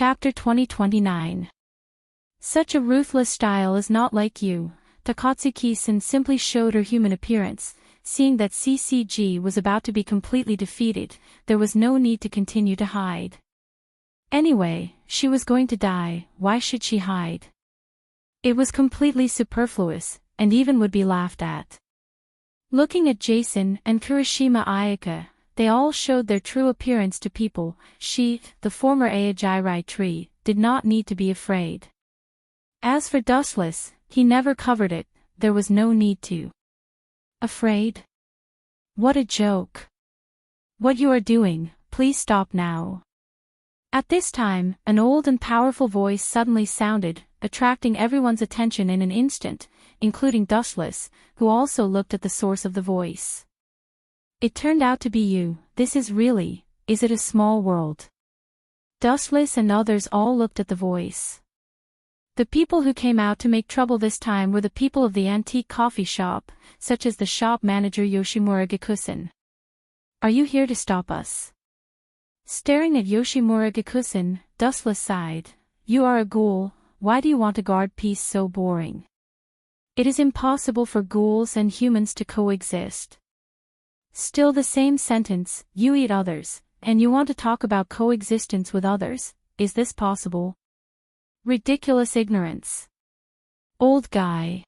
Chapter 2029. Such a ruthless style is not like you. Takatsuki-san simply showed her human appearance. Seeing that CCG was about to be completely defeated, there was no need to continue to hide. Anyway, she was going to die, why should she hide? It was completely superfluous, and even would be laughed at. Looking at Jason and Kurashima Ayaka, they all showed their true appearance to people. She, the former Aojirai tree, did not need to be afraid. As for Dustless, he never covered it, there was no need to. Afraid? What a joke. What you are doing, please stop now. At this time, an old and powerful voice suddenly sounded, attracting everyone's attention in an instant, including Dustless, who also looked at the source of the voice. It turned out to be you. Is it a small world? Dustless and others all looked at the voice. The people who came out to make trouble this time were the people of the antique coffee shop, such as the shop manager Yoshimura Gikusen. Are you here to stop us? Staring at Yoshimura Gikusen, Dustless sighed. You are a ghoul, why do you want to guard peace so boring? It is impossible for ghouls and humans to coexist. Still the same sentence, you eat others, and you want to talk about coexistence with others, is this possible? Ridiculous ignorance. Old guy.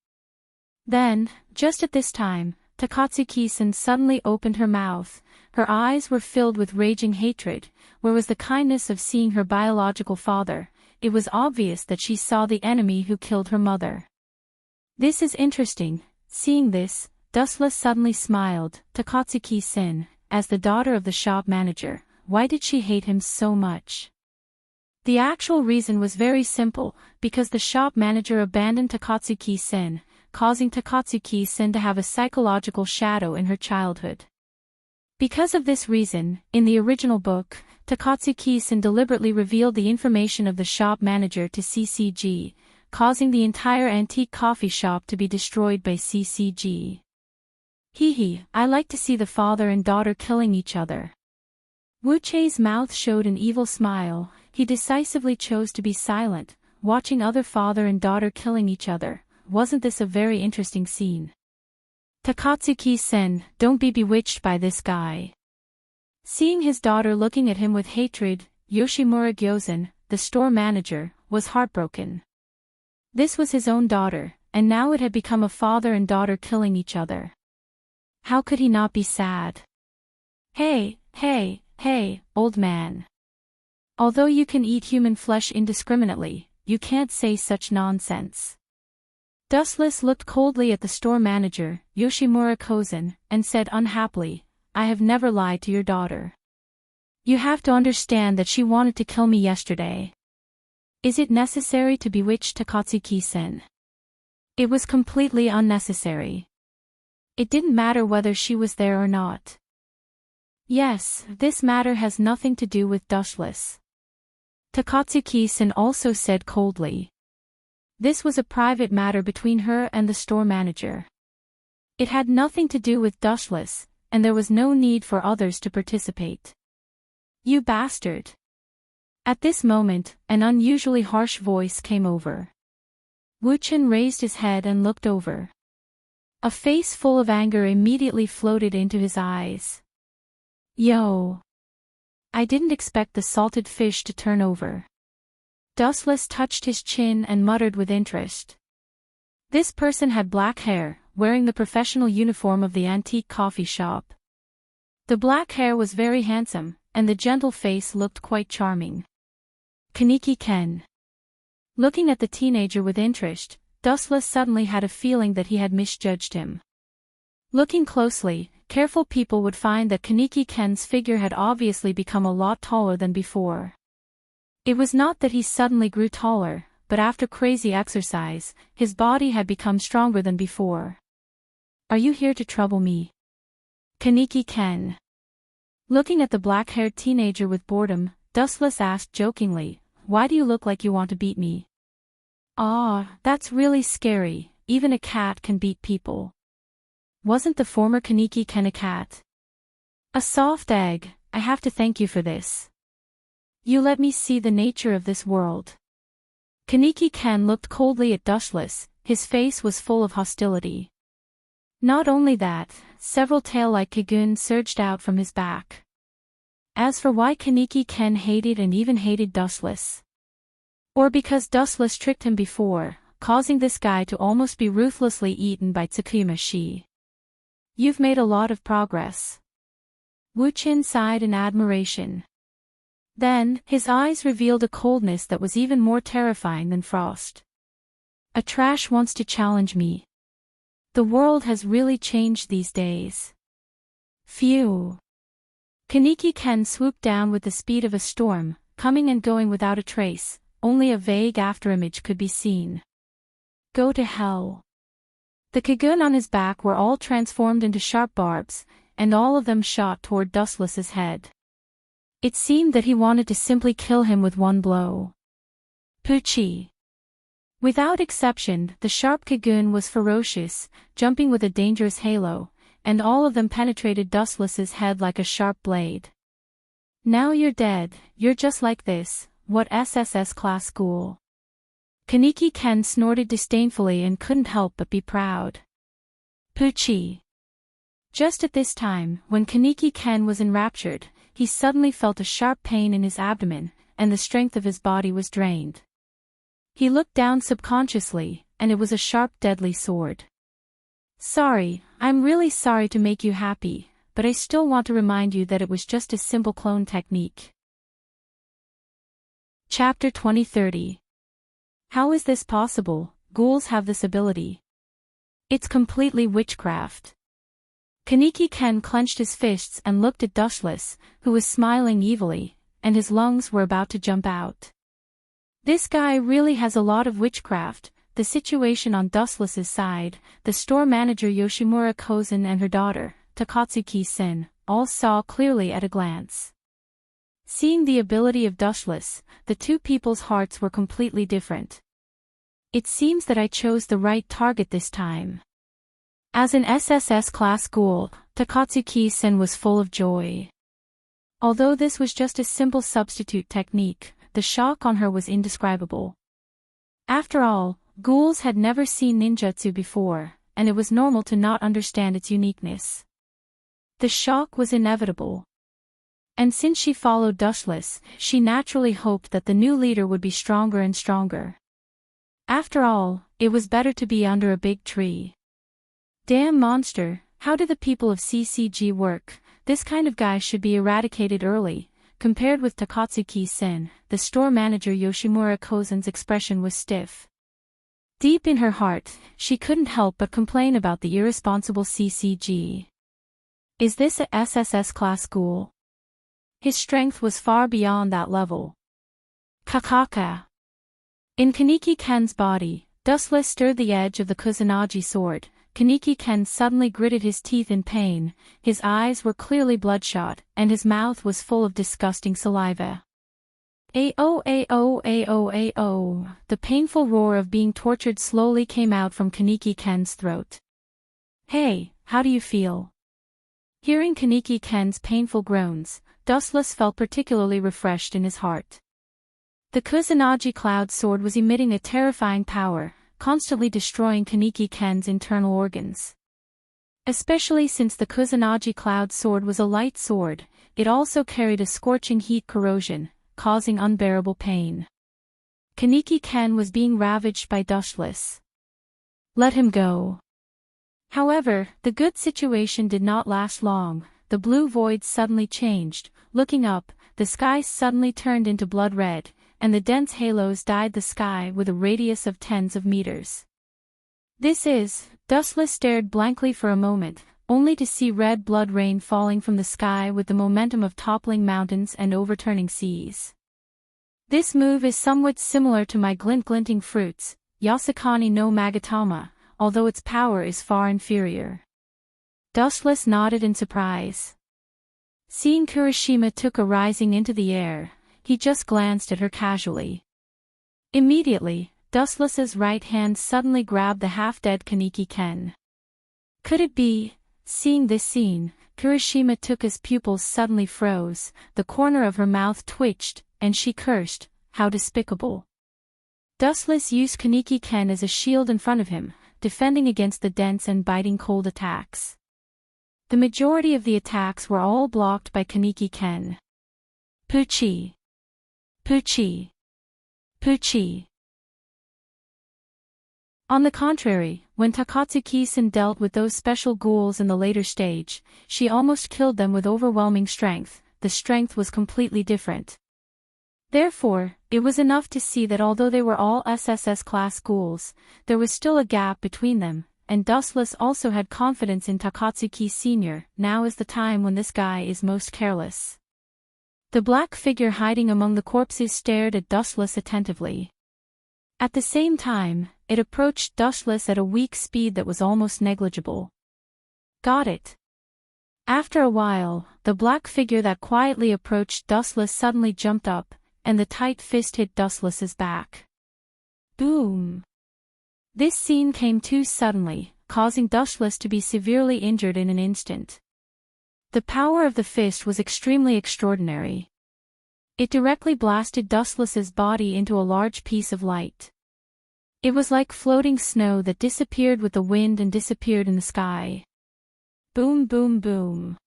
Then, just at this time, Takatsuki-san suddenly opened her mouth. Her eyes were filled with raging hatred. Where was the kindness of seeing her biological father? It was obvious that she saw the enemy who killed her mother. This is interesting. Seeing this, Dustless suddenly smiled. Takatsuki-san, as the daughter of the shop manager, why did she hate him so much? The actual reason was very simple, because the shop manager abandoned Takatsuki-san, causing Takatsuki-san to have a psychological shadow in her childhood. Because of this reason, in the original book, Takatsuki-san deliberately revealed the information of the shop manager to CCG, causing the entire antique coffee shop to be destroyed by CCG. Hee, I like to see the father and daughter killing each other. Wuche's mouth showed an evil smile. He decisively chose to be silent, watching other father and daughter killing each other. Wasn't this a very interesting scene? Takatsuki-sen, don't be bewitched by this guy. Seeing his daughter looking at him with hatred, Yoshimura Gyozen, the store manager, was heartbroken. This was his own daughter, and now it had become a father and daughter killing each other. How could he not be sad? Hey, old man. Although you can eat human flesh indiscriminately, you can't say such nonsense. Dustless looked coldly at the store manager, Yoshimura Kozen, and said unhappily, I have never lied to your daughter. You have to understand that she wanted to kill me yesterday. Is it necessary to bewitch Takatsuki-sen? It was completely unnecessary. It didn't matter whether she was there or not. Yes, this matter has nothing to do with Dustless. Takatsuki-san also said coldly. This was a private matter between her and the store manager. It had nothing to do with Dustless, and there was no need for others to participate. You bastard. At this moment, an unusually harsh voice came over. Wuchen raised his head and looked over. A face full of anger immediately floated into his eyes. Yo! I didn't expect the salted fish to turn over. Dustless touched his chin and muttered with interest. This person had black hair, wearing the professional uniform of the antique coffee shop. The black hair was very handsome, and the gentle face looked quite charming. Kaneki Ken. Looking at the teenager with interest, Dustless suddenly had a feeling that he had misjudged him. Looking closely, careful people would find that Kaneki Ken's figure had obviously become a lot taller than before. It was not that he suddenly grew taller, but after crazy exercise, his body had become stronger than before. Are you here to trouble me? Kaneki Ken. Looking at the black-haired teenager with boredom, Dustless asked jokingly, why do you look like you want to beat me? Ah, that's really scary, even a cat can beat people. Wasn't the former Kaneki Ken a cat? A soft egg, I have to thank you for this. You let me see the nature of this world. Kaneki Ken looked coldly at Dushless, his face was full of hostility. Not only that, several tail-like Kigun surged out from his back. As for why Kaneki Ken hated and even hated Dustless, or because Dustless tricked him before, causing this guy to almost be ruthlessly eaten by Tsukima Shi. You've made a lot of progress. Wu Qin sighed in admiration. Then, his eyes revealed a coldness that was even more terrifying than frost. A trash wants to challenge me. The world has really changed these days. Phew. Kaneki Ken swooped down with the speed of a storm, coming and going without a trace, only a vague afterimage could be seen. Go to hell. The Kigun on his back were all transformed into sharp barbs, and all of them shot toward Dustless's head. It seemed that he wanted to simply kill him with one blow. Puchi. Without exception, the sharp Kigun was ferocious, jumping with a dangerous halo, and all of them penetrated Dustless's head like a sharp blade. Now you're dead, you're just like this, what SSS class school? Kaneki Ken snorted disdainfully and couldn't help but be proud. Puchi. Just at this time, when Kaneki Ken was enraptured, he suddenly felt a sharp pain in his abdomen, and the strength of his body was drained. He looked down subconsciously, and it was a sharp deadly sword. Sorry, I'm really sorry to make you happy, but I still want to remind you that it was just a simple clone technique. Chapter 2030. How is this possible? Ghouls have this ability. It's completely witchcraft. Kaneki Ken clenched his fists and looked at Dushless, who was smiling evilly, and his lungs were about to jump out. This guy really has a lot of witchcraft. The situation on Dustless's side, the store manager Yoshimura Kozen and her daughter, Takatsuki-sen, all saw clearly at a glance. Seeing the ability of Dushless, the two people's hearts were completely different. It seems that I chose the right target this time. As an SSS class ghoul, Takatsuki-sen was full of joy. Although this was just a simple substitute technique, the shock on her was indescribable. After all, ghouls had never seen ninjutsu before, and it was normal to not understand its uniqueness. The shock was inevitable. And since she followed Dushless, she naturally hoped that the new leader would be stronger and stronger. After all, it was better to be under a big tree. Damn monster, how do the people of CCG work? This kind of guy should be eradicated early. Compared with Takatsuki-sen, the store manager Yoshimura Kozen's expression was stiff. Deep in her heart, she couldn't help but complain about the irresponsible CCG. Is this a SSS class ghoul? His strength was far beyond that level. Kakaka. In Kaneki Ken's body, Dustless stirred the edge of the Kusanagi sword. Kaneki Ken suddenly gritted his teeth in pain, his eyes were clearly bloodshot, and his mouth was full of disgusting saliva. Ao ao ao ao. The painful roar of being tortured slowly came out from Kaneki Ken's throat. Hey, how do you feel? Hearing Kaneki Ken's painful groans, Dustless felt particularly refreshed in his heart. The Kusanagi cloud sword was emitting a terrifying power, constantly destroying Kaneki Ken's internal organs. Especially since the Kusanagi cloud sword was a light sword, it also carried a scorching heat corrosion, causing unbearable pain. Kaneki Ken was being ravaged by Dushless. Let him go. However, the good situation did not last long. The blue void suddenly changed. Looking up, the sky suddenly turned into blood red, and the dense halos dyed the sky with a radius of tens of meters. Dustless stared blankly for a moment, only to see red blood rain falling from the sky with the momentum of toppling mountains and overturning seas. This move is somewhat similar to my glinting fruits, Yasukani no Magatama, although its power is far inferior. Dustless nodded in surprise. Seeing Kurashima Tuka rising into the air, he just glanced at her casually. Immediately, Dustless's right hand suddenly grabbed the half-dead Kaneki Ken. Could it be? Seeing this scene, Kurashima Tuka's pupils suddenly froze, the corner of her mouth twitched, and she cursed, "How despicable." Dustless used Kaneki Ken as a shield in front of him, defending against the dense and biting cold attacks. The majority of the attacks were all blocked by Kaneki Ken. Puchi. Puchi. Puchi. On the contrary, when Takatsuki-san dealt with those special ghouls in the later stage, she almost killed them with overwhelming strength. The strength was completely different. Therefore, it was enough to see that although they were all SSS-class ghouls, there was still a gap between them, and Dustless also had confidence in Takatsuki Sr. Now is the time when this guy is most careless. The black figure hiding among the corpses stared at Dustless attentively. At the same time, it approached Dustless at a weak speed that was almost negligible. Got it. After a while, the black figure that quietly approached Dustless suddenly jumped up, and the tight fist hit Dustless's back. Boom! This scene came too suddenly, causing Dustless to be severely injured in an instant. The power of the fist was extremely extraordinary. It directly blasted Dustless's body into a large piece of light. It was like floating snow that disappeared with the wind and disappeared in the sky. Boom, boom, boom.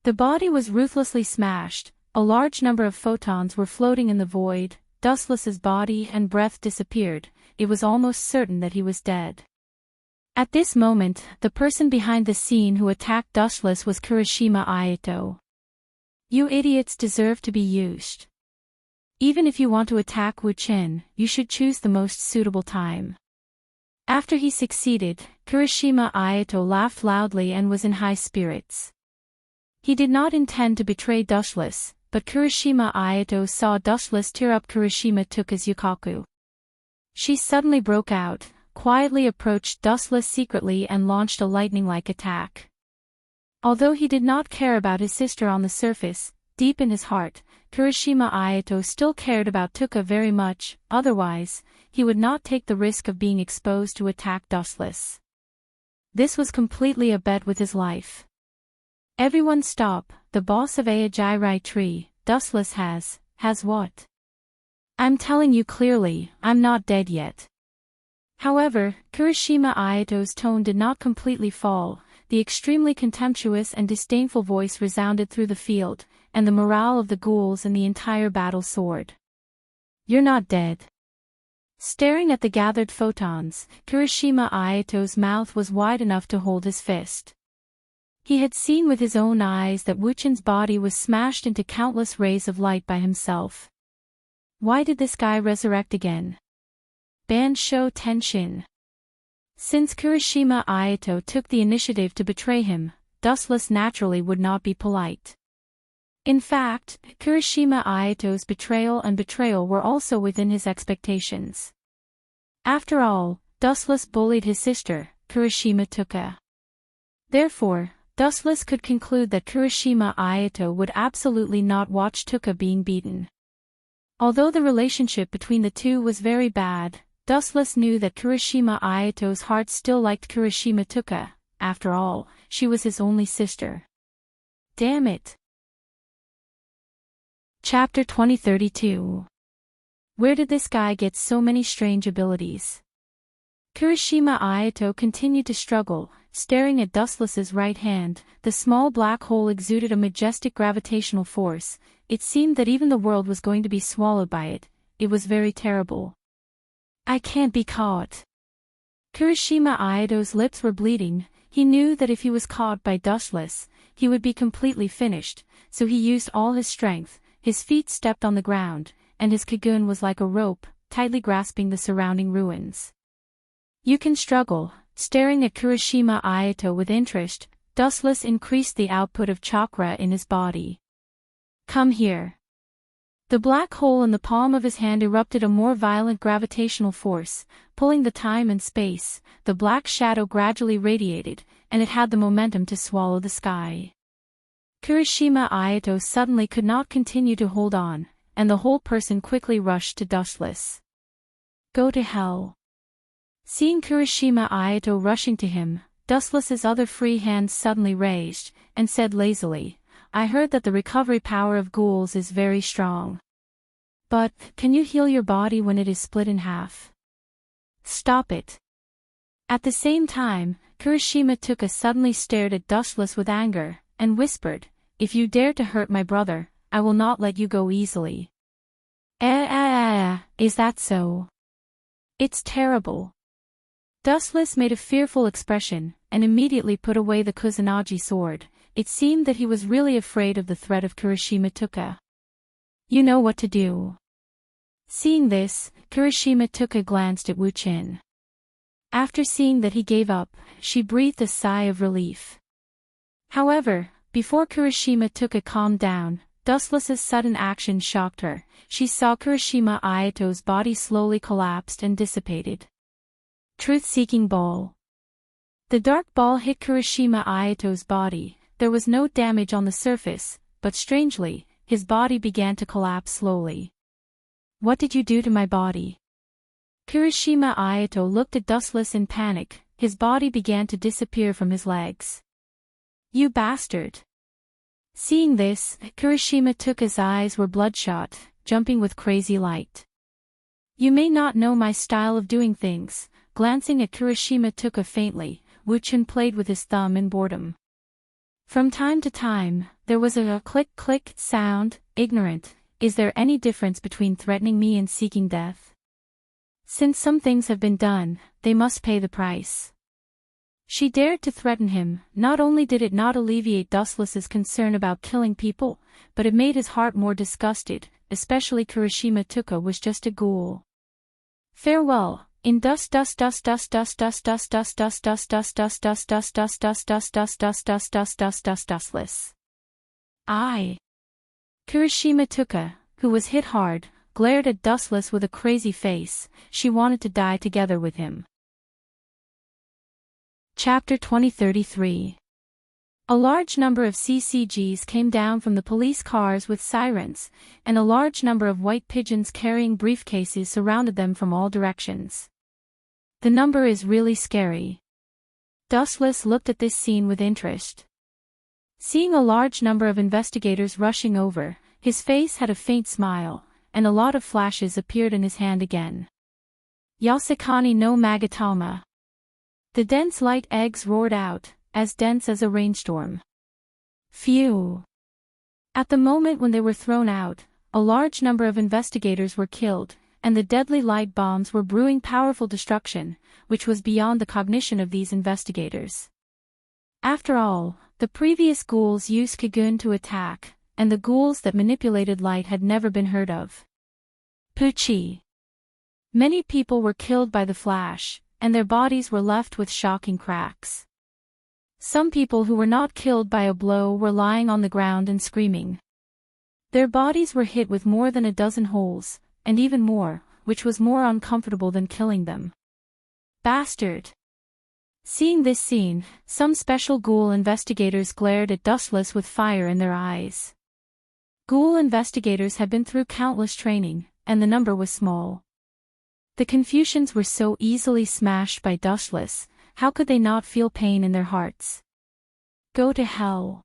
The body was ruthlessly smashed. A large number of photons were floating in the void. Dustless's body and breath disappeared. It was almost certain that he was dead. At this moment, the person behind the scene who attacked Dustless was Kirishima Ayato. You idiots deserve to be used. Even if you want to attack Wu Chen, you should choose the most suitable time. After he succeeded, Kirishima Ayato laughed loudly and was in high spirits. He did not intend to betray Dustless, but Kirishima Ayato saw Dustless tear up Kirishima Tuka's yukaku. She suddenly broke out, quietly approached Dustless secretly and launched a lightning-like attack. Although he did not care about his sister on the surface, deep in his heart, Kirishima Ayato still cared about Tuka very much, otherwise, he would not take the risk of being exposed to attack Dustless. This was completely a bet with his life. Everyone stop, the boss of Ajarai Tree, Dustless has what? I'm telling you clearly, I'm not dead yet. However, Kirishima Ayato's tone did not completely fall. The extremely contemptuous and disdainful voice resounded through the field, and the morale of the ghouls and the entire battle soared. You're not dead. Staring at the gathered photons, Kirishima Ayato's mouth was wide enough to hold his fist. He had seen with his own eyes that Wuchen's body was smashed into countless rays of light by himself. Why did this guy resurrect again? Bansho Tenshin. Since Kirishima Ayato took the initiative to betray him, Dustless naturally would not be polite. In fact, Kirishima Ayato's betrayal were also within his expectations. After all, Dustless bullied his sister, Kirishima Tuka. Therefore, Dustless could conclude that Kirishima Ayato would absolutely not watch Tuka being beaten. Although the relationship between the two was very bad, Dustless knew that Kirishima Ayato's heart still liked Kirishima Tuka. After all, she was his only sister. Damn it. Chapter 2032. Where did this guy get so many strange abilities? Kirishima Ayato continued to struggle, staring at Dustless's right hand. The small black hole exuded a majestic gravitational force. It seemed that even the world was going to be swallowed by it. It was very terrible. I can't be caught. Kirishima Ayato's lips were bleeding. He knew that if he was caught by Dustless, he would be completely finished, so he used all his strength. His feet stepped on the ground, and his kagun was like a rope, tightly grasping the surrounding ruins. You can struggle. Staring at Kirishima Ayato with interest, Dustless increased the output of chakra in his body. Come here. The black hole in the palm of his hand erupted a more violent gravitational force, pulling the time and space. The black shadow gradually radiated, and it had the momentum to swallow the sky. Kirishima Ayato suddenly could not continue to hold on, and the whole person quickly rushed to Dustless. Go to hell. Seeing Kirishima Ayato rushing to him, Dustless's other free hand suddenly raised, and said lazily, I heard that the recovery power of ghouls is very strong. But, can you heal your body when it is split in half? Stop it. At the same time, Kirishima Tuka suddenly stared at Dustless with anger, and whispered, "If you dare to hurt my brother, I will not let you go easily." Is that so? It's terrible. Dustless made a fearful expression, and immediately put away the Kusanagi sword. It seemed that he was really afraid of the threat of Kirishima Tuka. You know what to do. Seeing this, Kirishima Tuka glanced at Wu Qin. After seeing that he gave up, she breathed a sigh of relief. However, before Kirishima Tuka calmed down, Dustless's sudden action shocked her. She saw Kirishima Ayato's body slowly collapsed and dissipated. Truth-seeking ball. The dark ball hit Kirishima Ayato's body. There was no damage on the surface, but strangely, his body began to collapse slowly. What did you do to my body? Kirishima Ayato looked at Dustless in panic. His body began to disappear from his legs. You bastard! Seeing this, Kirishima Tuka's eyes were bloodshot, jumping with crazy light. You may not know my style of doing things. Glancing at Kirishima Tuka faintly, Wu Qin played with his thumb in boredom. From time to time, there was a click-click sound. Ignorant, is there any difference between threatening me and seeking death? Since some things have been done, they must pay the price. She dared to threaten him. Not only did it not alleviate Dustless's concern about killing people, but it made his heart more disgusted, especially Kirishima Tuka was just a ghoul. Farewell. In Dustless. I. Kirishima Tuka, who was hit hard, glared at Dustless with a crazy face. She wanted to die together with him. Chapter 2033. A large number of CCGs came down from the police cars with sirens, and a large number of white pigeons carrying briefcases surrounded them from all directions. The number is really scary. Dustless looked at this scene with interest. Seeing a large number of investigators rushing over, his face had a faint smile, and a lot of flashes appeared in his hand again. Yasukani no Magatama. The dense light eggs roared out, as dense as a rainstorm. Phew! At the moment when they were thrown out, a large number of investigators were killed, and the deadly light bombs were brewing powerful destruction, which was beyond the cognition of these investigators. After all, the previous ghouls used Kagun to attack, and the ghouls that manipulated light had never been heard of. Pucci! Many people were killed by the flash, and their bodies were left with shocking cracks. Some people who were not killed by a blow were lying on the ground and screaming. Their bodies were hit with more than a dozen holes, and even more, which was more uncomfortable than killing them. Bastard! Seeing this scene, some special ghoul investigators glared at Dustless with fire in their eyes. Ghoul investigators had been through countless training, and the number was small. The Confucians were so easily smashed by Dustless, how could they not feel pain in their hearts? Go to hell.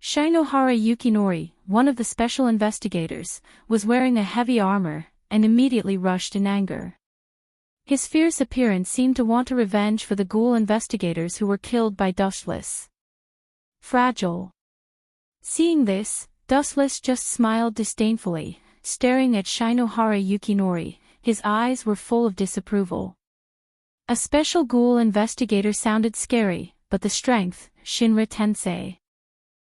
Shinohara Yukinori, one of the special investigators, was wearing a heavy armor, and immediately rushed in anger. His fierce appearance seemed to want a revenge for the ghoul investigators who were killed by Dustless. Fragile. Seeing this, Dustless just smiled disdainfully, staring at Shinohara Yukinori. His eyes were full of disapproval. A special ghoul investigator sounded scary, but the strength, Shinra Tensei.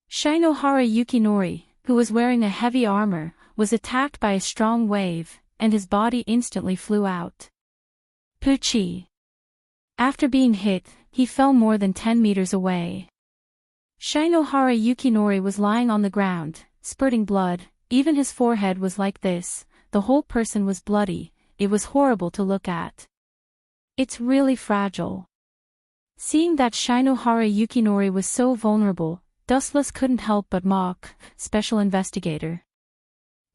Shinohara Yukinori, who was wearing a heavy armor, was attacked by a strong wave, and his body instantly flew out. Pucci. After being hit, he fell more than 10 meters away. Shinohara Yukinori was lying on the ground, spurting blood. Even his forehead was like this. The whole person was bloody. It was horrible to look at. It's really fragile. Seeing that Shinohara Yukinori was so vulnerable, Dustless couldn't help but mock. Special investigator.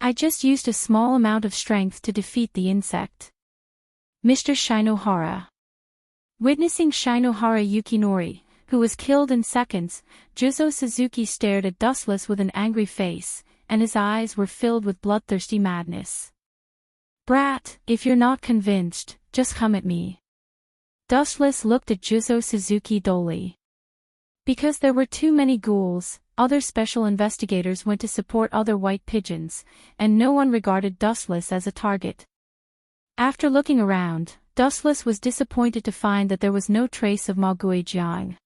I just used a small amount of strength to defeat the insect. Mr. Shinohara. Witnessing Shinohara Yukinori, who was killed in seconds, Juzo Suzuki stared at Dustless with an angry face, and his eyes were filled with bloodthirsty madness. "Brat, if you're not convinced, just come at me." Dustless looked at Juzo Suzuki dully. Because there were too many ghouls, other special investigators went to support other white pigeons, and no one regarded Dustless as a target. After looking around, Dustless was disappointed to find that there was no trace of Ma Guijiang.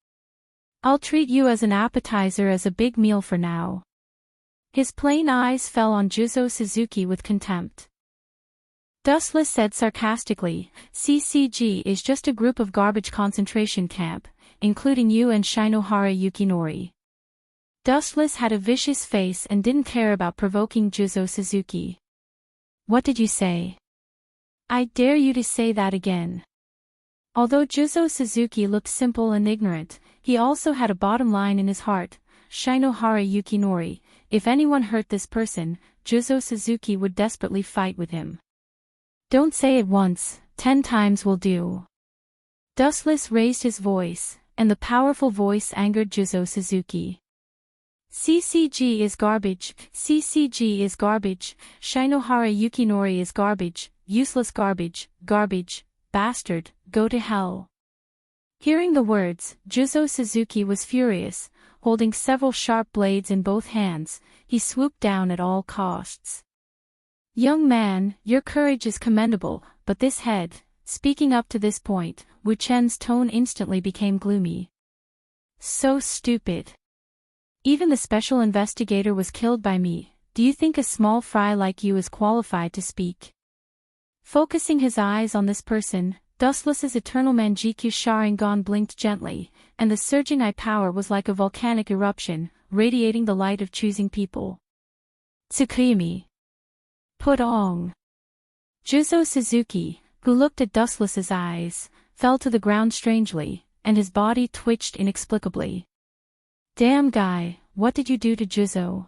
"I'll treat you as an appetizer as a big meal for now." His plain eyes fell on Juzo Suzuki with contempt. Dustless said sarcastically, "CCG is just a group of garbage concentration camp, including you and Shinohara Yukinori." Dustless had a vicious face and didn't care about provoking Juzo Suzuki. "What did you say?" "I dare you to say that again." Although Juzo Suzuki looked simple and ignorant, he also had a bottom line in his heart: Shinohara Yukinori. If anyone hurt this person, Juzo Suzuki would desperately fight with him. "Don't say it once, 10 times will do." Dustless raised his voice, and the powerful voice angered Juzo Suzuki. "CCG is garbage, CCG is garbage, Shinohara Yukinori is garbage, useless garbage, garbage, bastard, go to hell." Hearing the words, Juzo Suzuki was furious. Holding several sharp blades in both hands, he swooped down at all costs. "Young man, your courage is commendable, but this head..." Speaking up to this point, Wu Chen's tone instantly became gloomy. "So stupid. Even the special investigator was killed by me. Do you think a small fry like you is qualified to speak?" Focusing his eyes on this person, Dustless's eternal Manjikyu Sharingan blinked gently, and the surging eye power was like a volcanic eruption, radiating the light of choosing people. "Tsukuyami. Put on." Juzo Suzuki, who looked at Dustless's eyes, fell to the ground strangely, and his body twitched inexplicably. "Damn guy, what did you do to Juzo?"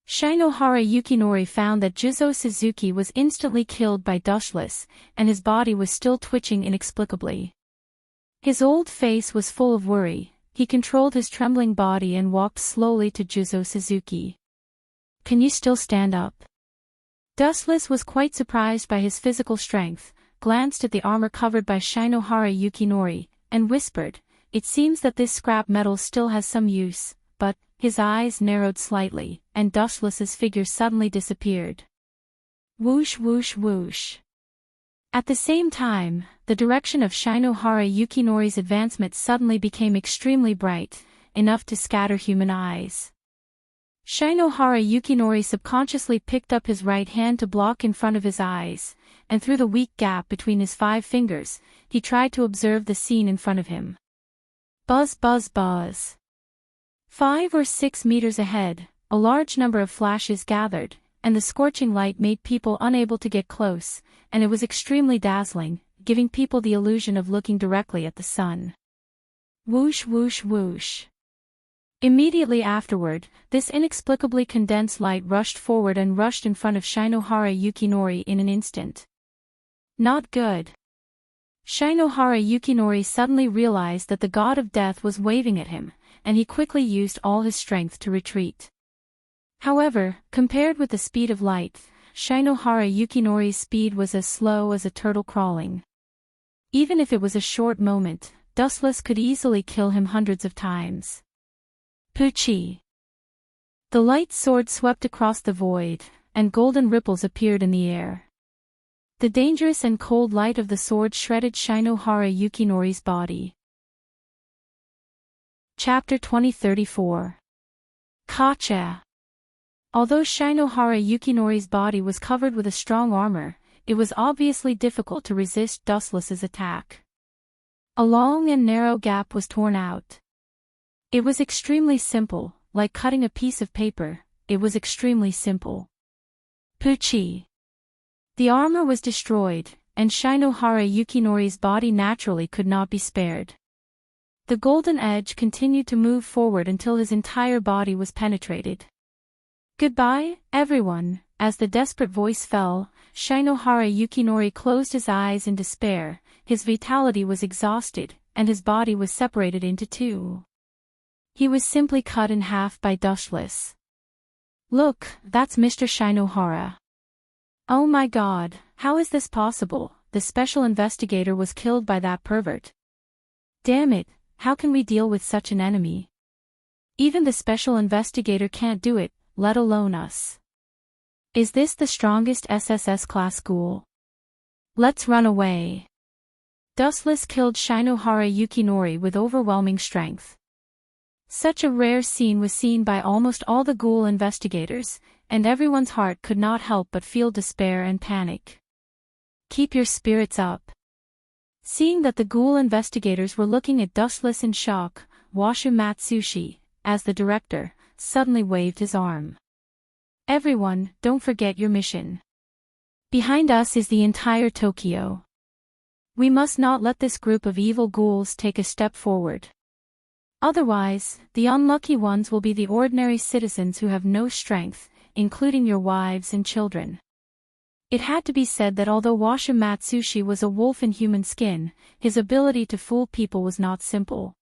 Shinohara Yukinori found that Juzo Suzuki was instantly killed by Dustless, and his body was still twitching inexplicably. His old face was full of worry. He controlled his trembling body and walked slowly to Juzo Suzuki. "Can you still stand up?" Dustless was quite surprised by his physical strength, glanced at the armor covered by Shinohara Yukinori, and whispered, "It seems that this scrap metal still has some use," but his eyes narrowed slightly, and Dustless's figure suddenly disappeared. Whoosh whoosh whoosh. At the same time, the direction of Shinohara Yukinori's advancement suddenly became extremely bright, enough to scatter human eyes. Shinohara Yukinori subconsciously picked up his right hand to block in front of his eyes, and through the weak gap between his 5 fingers, he tried to observe the scene in front of him. Buzz buzz buzz. 5 or 6 meters ahead, a large number of flashes gathered, and the scorching light made people unable to get close, and it was extremely dazzling, giving people the illusion of looking directly at the sun. Whoosh whoosh whoosh. Immediately afterward, this inexplicably condensed light rushed forward and rushed in front of Shinohara Yukinori in an instant. Not good. Shinohara Yukinori suddenly realized that the god of death was waving at him, and he quickly used all his strength to retreat. However, compared with the speed of light, Shinohara Yukinori's speed was as slow as a turtle crawling. Even if it was a short moment, Dustless could easily kill him hundreds of times. Puchi. The light sword swept across the void, and golden ripples appeared in the air. The dangerous and cold light of the sword shredded Shinohara Yukinori's body. Chapter 2034. Kacha. Although Shinohara Yukinori's body was covered with a strong armor, it was obviously difficult to resist Dustless's attack. A long and narrow gap was torn out. It was extremely simple, like cutting a piece of paper. It was extremely simple. Puchi. The armor was destroyed, and Shinohara Yukinori's body naturally could not be spared. The golden edge continued to move forward until his entire body was penetrated. Goodbye, everyone. As the desperate voice fell, Shinohara Yukinori closed his eyes in despair. His vitality was exhausted, and his body was separated into 2. He was simply cut in half by Dustless. Look, that's Mr. Shinohara. Oh my god, how is this possible? The special investigator was killed by that pervert. Damn it, how can we deal with such an enemy? Even the special investigator can't do it, let alone us. Is this the strongest SSS class ghoul? Let's run away. Dustless killed Shinohara Yukinori with overwhelming strength. Such a rare scene was seen by almost all the ghoul investigators, and everyone's heart could not help but feel despair and panic. Keep your spirits up. Seeing that the ghoul investigators were looking at Dustless in shock, Washu Matsushi, as the director, suddenly waved his arm. Everyone, don't forget your mission. Behind us is the entire Tokyo. We must not let this group of evil ghouls take a step forward. Otherwise, the unlucky ones will be the ordinary citizens who have no strength, including your wives and children. It had to be said that although Washu Matsushi was a wolf in human skin, his ability to fool people was not simple.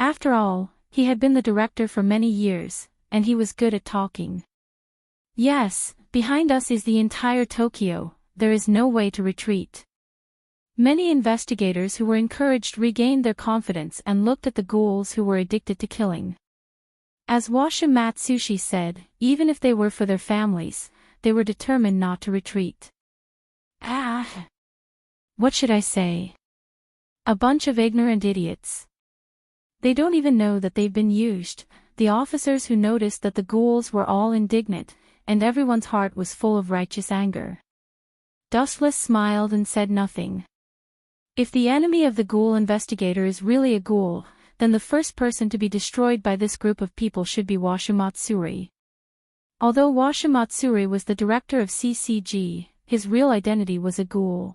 After all, he had been the director for many years, and he was good at talking. Yes, behind us is the entire Tokyo, there is no way to retreat. Many investigators who were encouraged regained their confidence and looked at the ghouls who were addicted to killing. As Washu Matsushi said, even if they were for their families, they were determined not to retreat. What should I say? A bunch of ignorant idiots. They don't even know that they've been used. The officers who noticed that the ghouls were all indignant, and everyone's heart was full of righteous anger. Dustless smiled and said nothing. If the enemy of the ghoul investigator is really a ghoul, then the first person to be destroyed by this group of people should be Washu Matsuri. Although Washu Matsuri was the director of CCG, his real identity was a ghoul.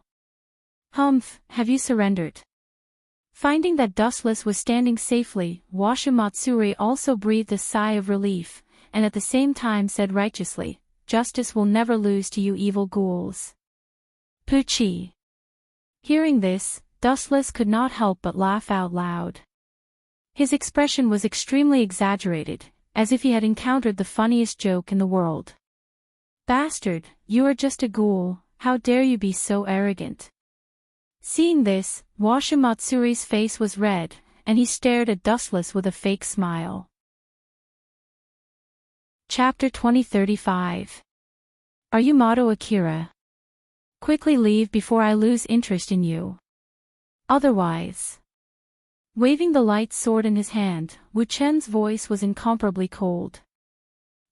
Humph, have you surrendered? Finding that Dustless was standing safely, Washu Matsuri also breathed a sigh of relief, and at the same time said righteously, "Justice will never lose to you evil ghouls." Poochie. Hearing this, Dustless could not help but laugh out loud. His expression was extremely exaggerated, as if he had encountered the funniest joke in the world. Bastard, you are just a ghoul, how dare you be so arrogant? Seeing this, Washu Matsuri's face was red, and he stared at Dustless with a fake smile. Chapter 2035. Are you Mato Akira? Quickly leave before I lose interest in you. Otherwise. Waving the light sword in his hand, Wu Chen's voice was incomparably cold.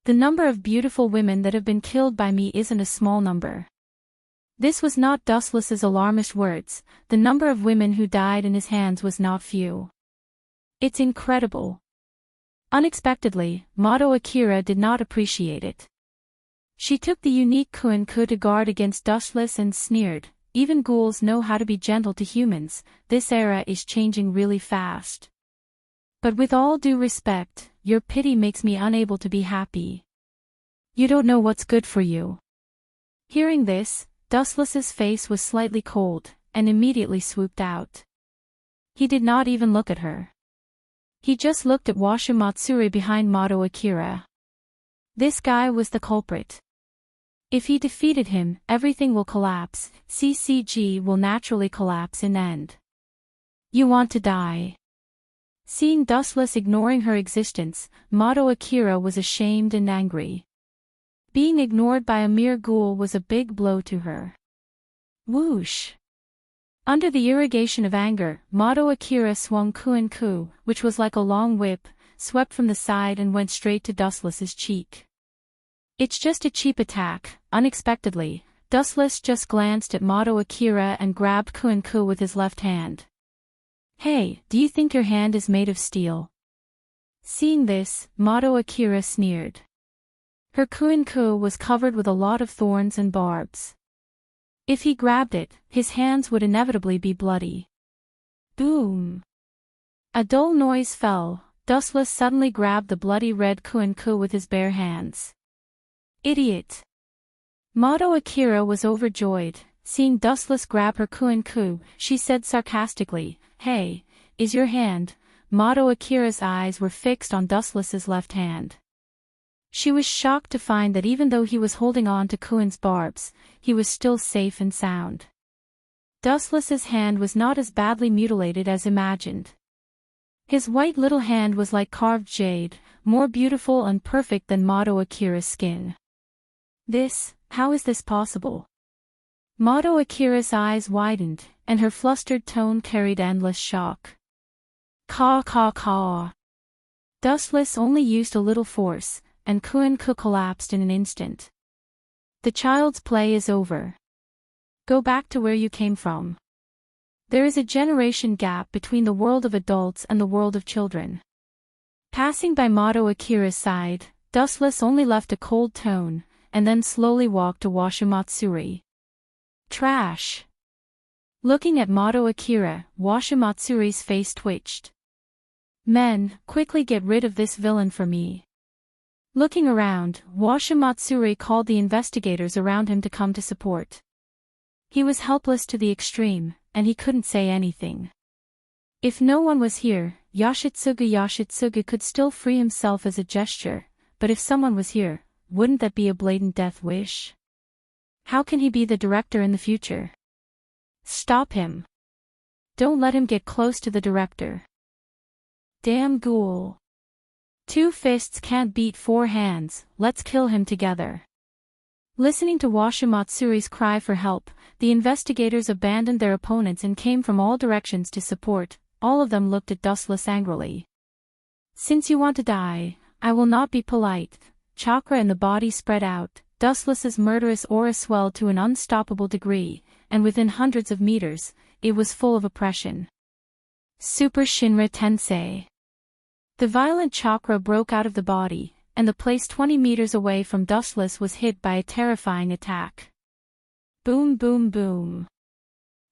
The number of beautiful women that have been killed by me isn't a small number. This was not Dustless's alarmist words, the number of women who died in his hands was not few. It's incredible. Unexpectedly, Mato Akira did not appreciate it. She took the unique Kuin-ku to guard against Dustless and sneered, "Even ghouls know how to be gentle to humans, this era is changing really fast. But with all due respect, your pity makes me unable to be happy. You don't know what's good for you." Hearing this, Dustless's face was slightly cold, and immediately swooped out. He did not even look at her. He just looked at Washu Matsuri behind Mato Akira. This guy was the culprit. If he defeated him, everything will collapse, CCG will naturally collapse in end. You want to die. Seeing Dustless ignoring her existence, Mato Akira was ashamed and angry. Being ignored by a mere ghoul was a big blow to her. Whoosh! Under the irrigation of anger, Mato Akira swung Kuin-ku, which was like a long whip, swept from the side and went straight to Dustless's cheek. It's just a cheap attack. Unexpectedly, Dustless just glanced at Mato Akira and grabbed Kuin-ku with his left hand. Hey, do you think your hand is made of steel? Seeing this, Mato Akira sneered. Her Kuin-ku was covered with a lot of thorns and barbs. If he grabbed it, his hands would inevitably be bloody. Boom! A dull noise fell. Dustless suddenly grabbed the bloody red Kuin-ku with his bare hands. Idiot! Mato Akira was overjoyed. Seeing Dustless grab her Kuin-ku, she said sarcastically, "Hey, is your hand?" Mato Akira's eyes were fixed on Dustless's left hand. She was shocked to find that even though he was holding on to Kuin's barbs, he was still safe and sound. Dustless's hand was not as badly mutilated as imagined. His white little hand was like carved jade, more beautiful and perfect than Mato Akira's skin. How is this possible? Mato Akira's eyes widened, and her flustered tone carried endless shock. Caw caw caw. Dustless only used a little force, and Kuin-ku collapsed in an instant. The child's play is over. Go back to where you came from. There is a generation gap between the world of adults and the world of children. Passing by Mato Akira's side, Dustless only left a cold tone, and then slowly walked to Washimatsuri. Trash. Looking at Mato Akira, Washimatsuri's face twitched. Men, quickly get rid of this villain for me. Looking around, Washimatsuri called the investigators around him to come to support. He was helpless to the extreme, and he couldn't say anything. If no one was here, Yoshitsugu could still free himself as a gesture, but if someone was here, wouldn't that be a blatant death wish? How can he be the director in the future? Stop him. Don't let him get close to the director. Damn ghoul. 2 fists can't beat 4 hands, let's kill him together. Listening to Washimatsuri's cry for help, the investigators abandoned their opponents and came from all directions to support. All of them looked at Dustless angrily. Since you want to die, I will not be polite. Chakra in the body spread out, Dustless's murderous aura swelled to an unstoppable degree, and within hundreds of meters, it was full of oppression. Super Shinra Tensei. The violent chakra broke out of the body, and the place 20 meters away from Dustless was hit by a terrifying attack. Boom boom boom.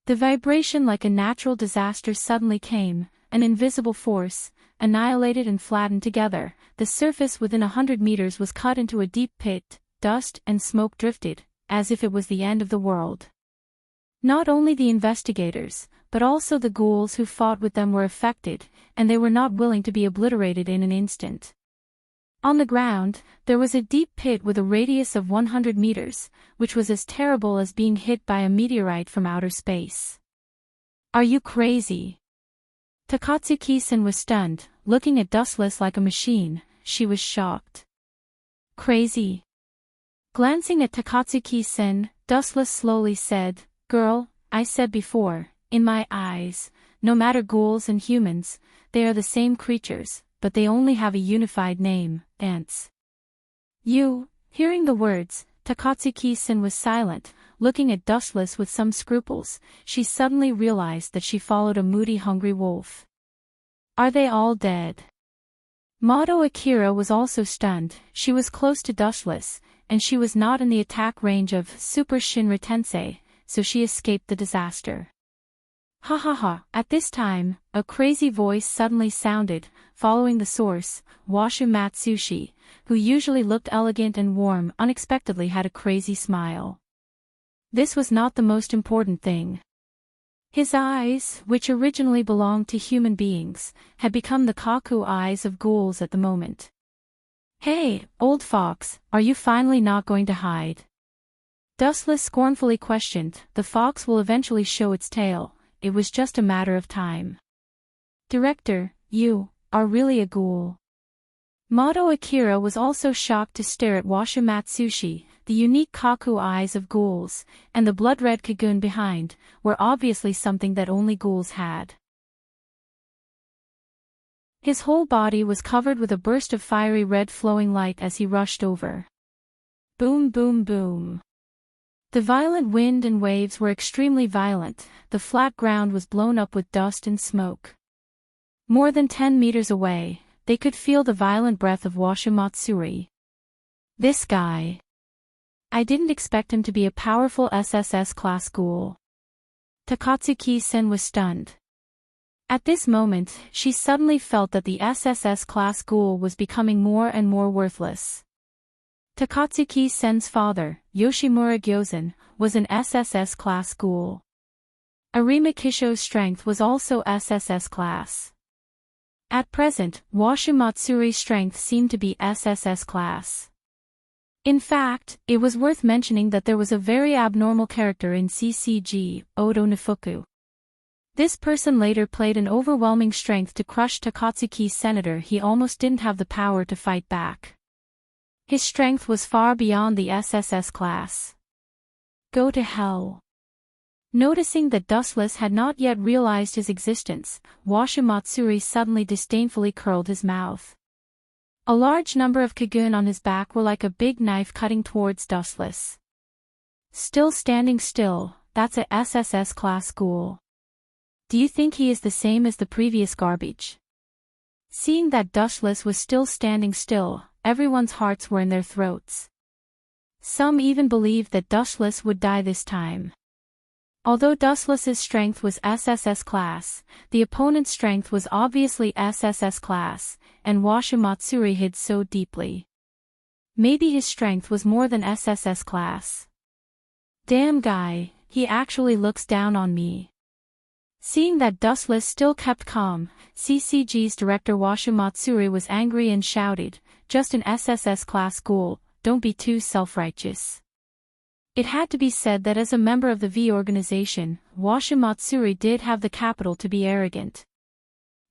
The vibration like a natural disaster suddenly came, an invisible force, annihilated and flattened together. The surface within 100 meters was cut into a deep pit, dust and smoke drifted, as if it was the end of the world. Not only the investigators, but also the ghouls who fought with them were affected, and they were not willing to be obliterated in an instant. On the ground, there was a deep pit with a radius of 100 meters, which was as terrible as being hit by a meteorite from outer space. Are you crazy? Takatsuki-san was stunned, looking at Dustless like a machine. She was shocked. Crazy? Glancing at Takatsuki-san, Dustless slowly said, "Girl, I said before, in my eyes, no matter ghouls and humans, they are the same creatures, but they only have a unified name, ants." Hearing the words, Takatsuki-san was silent, looking at Dustless with some scruples. She suddenly realized that she followed a moody hungry wolf. Are they all dead? Mato Akira was also stunned. She was close to Dustless, and she was not in the attack range of Super Shinra Tensei, so she escaped the disaster. Ha ha ha. At this time, a crazy voice suddenly sounded, following the source. Washimatsushi, who usually looked elegant and warm, unexpectedly had a crazy smile. This was not the most important thing. His eyes, which originally belonged to human beings, had become the kaku eyes of ghouls at the moment. Hey, old fox, are you finally not going to hide? Dustless scornfully questioned. The fox will eventually show its tail. It was just a matter of time. Director, you are really a ghoul. Mato Akira was also shocked to stare at Washimatsushi. The unique kaku eyes of ghouls, and the blood-red kagun behind, were obviously something that only ghouls had. His whole body was covered with a burst of fiery red flowing light as he rushed over. Boom boom boom. The violent wind and waves were extremely violent. The flat ground was blown up with dust and smoke. More than 10 meters away, they could feel the violent breath of Washimatsuri. This guy. I didn't expect him to be a powerful SSS-class ghoul. Takatsuki-sen was stunned. At this moment, she suddenly felt that the SSS-class ghoul was becoming more and more worthless. Takatsuki-sen's father, Yoshimura Gyozan, was an SSS-class ghoul. Arima Kisho's strength was also SSS-class. At present, Washimatsuri's strength seemed to be SSS class. In fact, it was worth mentioning that there was a very abnormal character in CCG, Odo Nifuku. This person later played an overwhelming strength to crush Takatsuki's senator. He almost didn't have the power to fight back. His strength was far beyond the SSS class. Go to hell. Noticing that Dustless had not yet realized his existence, Washimatsuri suddenly disdainfully curled his mouth. A large number of Kagun on his back were like a big knife cutting towards Dustless. Still standing still, that's a SSS class ghoul. Do you think he is the same as the previous garbage? Seeing that Dustless was still standing still, everyone's hearts were in their throats. Some even believed that Dustless would die this time. Although Dustless's strength was SSS class, the opponent's strength was obviously SSS class, and Washimatsuri hid so deeply. Maybe his strength was more than SSS class. Damn guy, he actually looks down on me. Seeing that Dustless still kept calm, CCG's director Washimatsuri was angry and shouted, "Just an SSS class ghoul, don't be too self-righteous." It had to be said that as a member of the V organization, Washimatsuri did have the capital to be arrogant.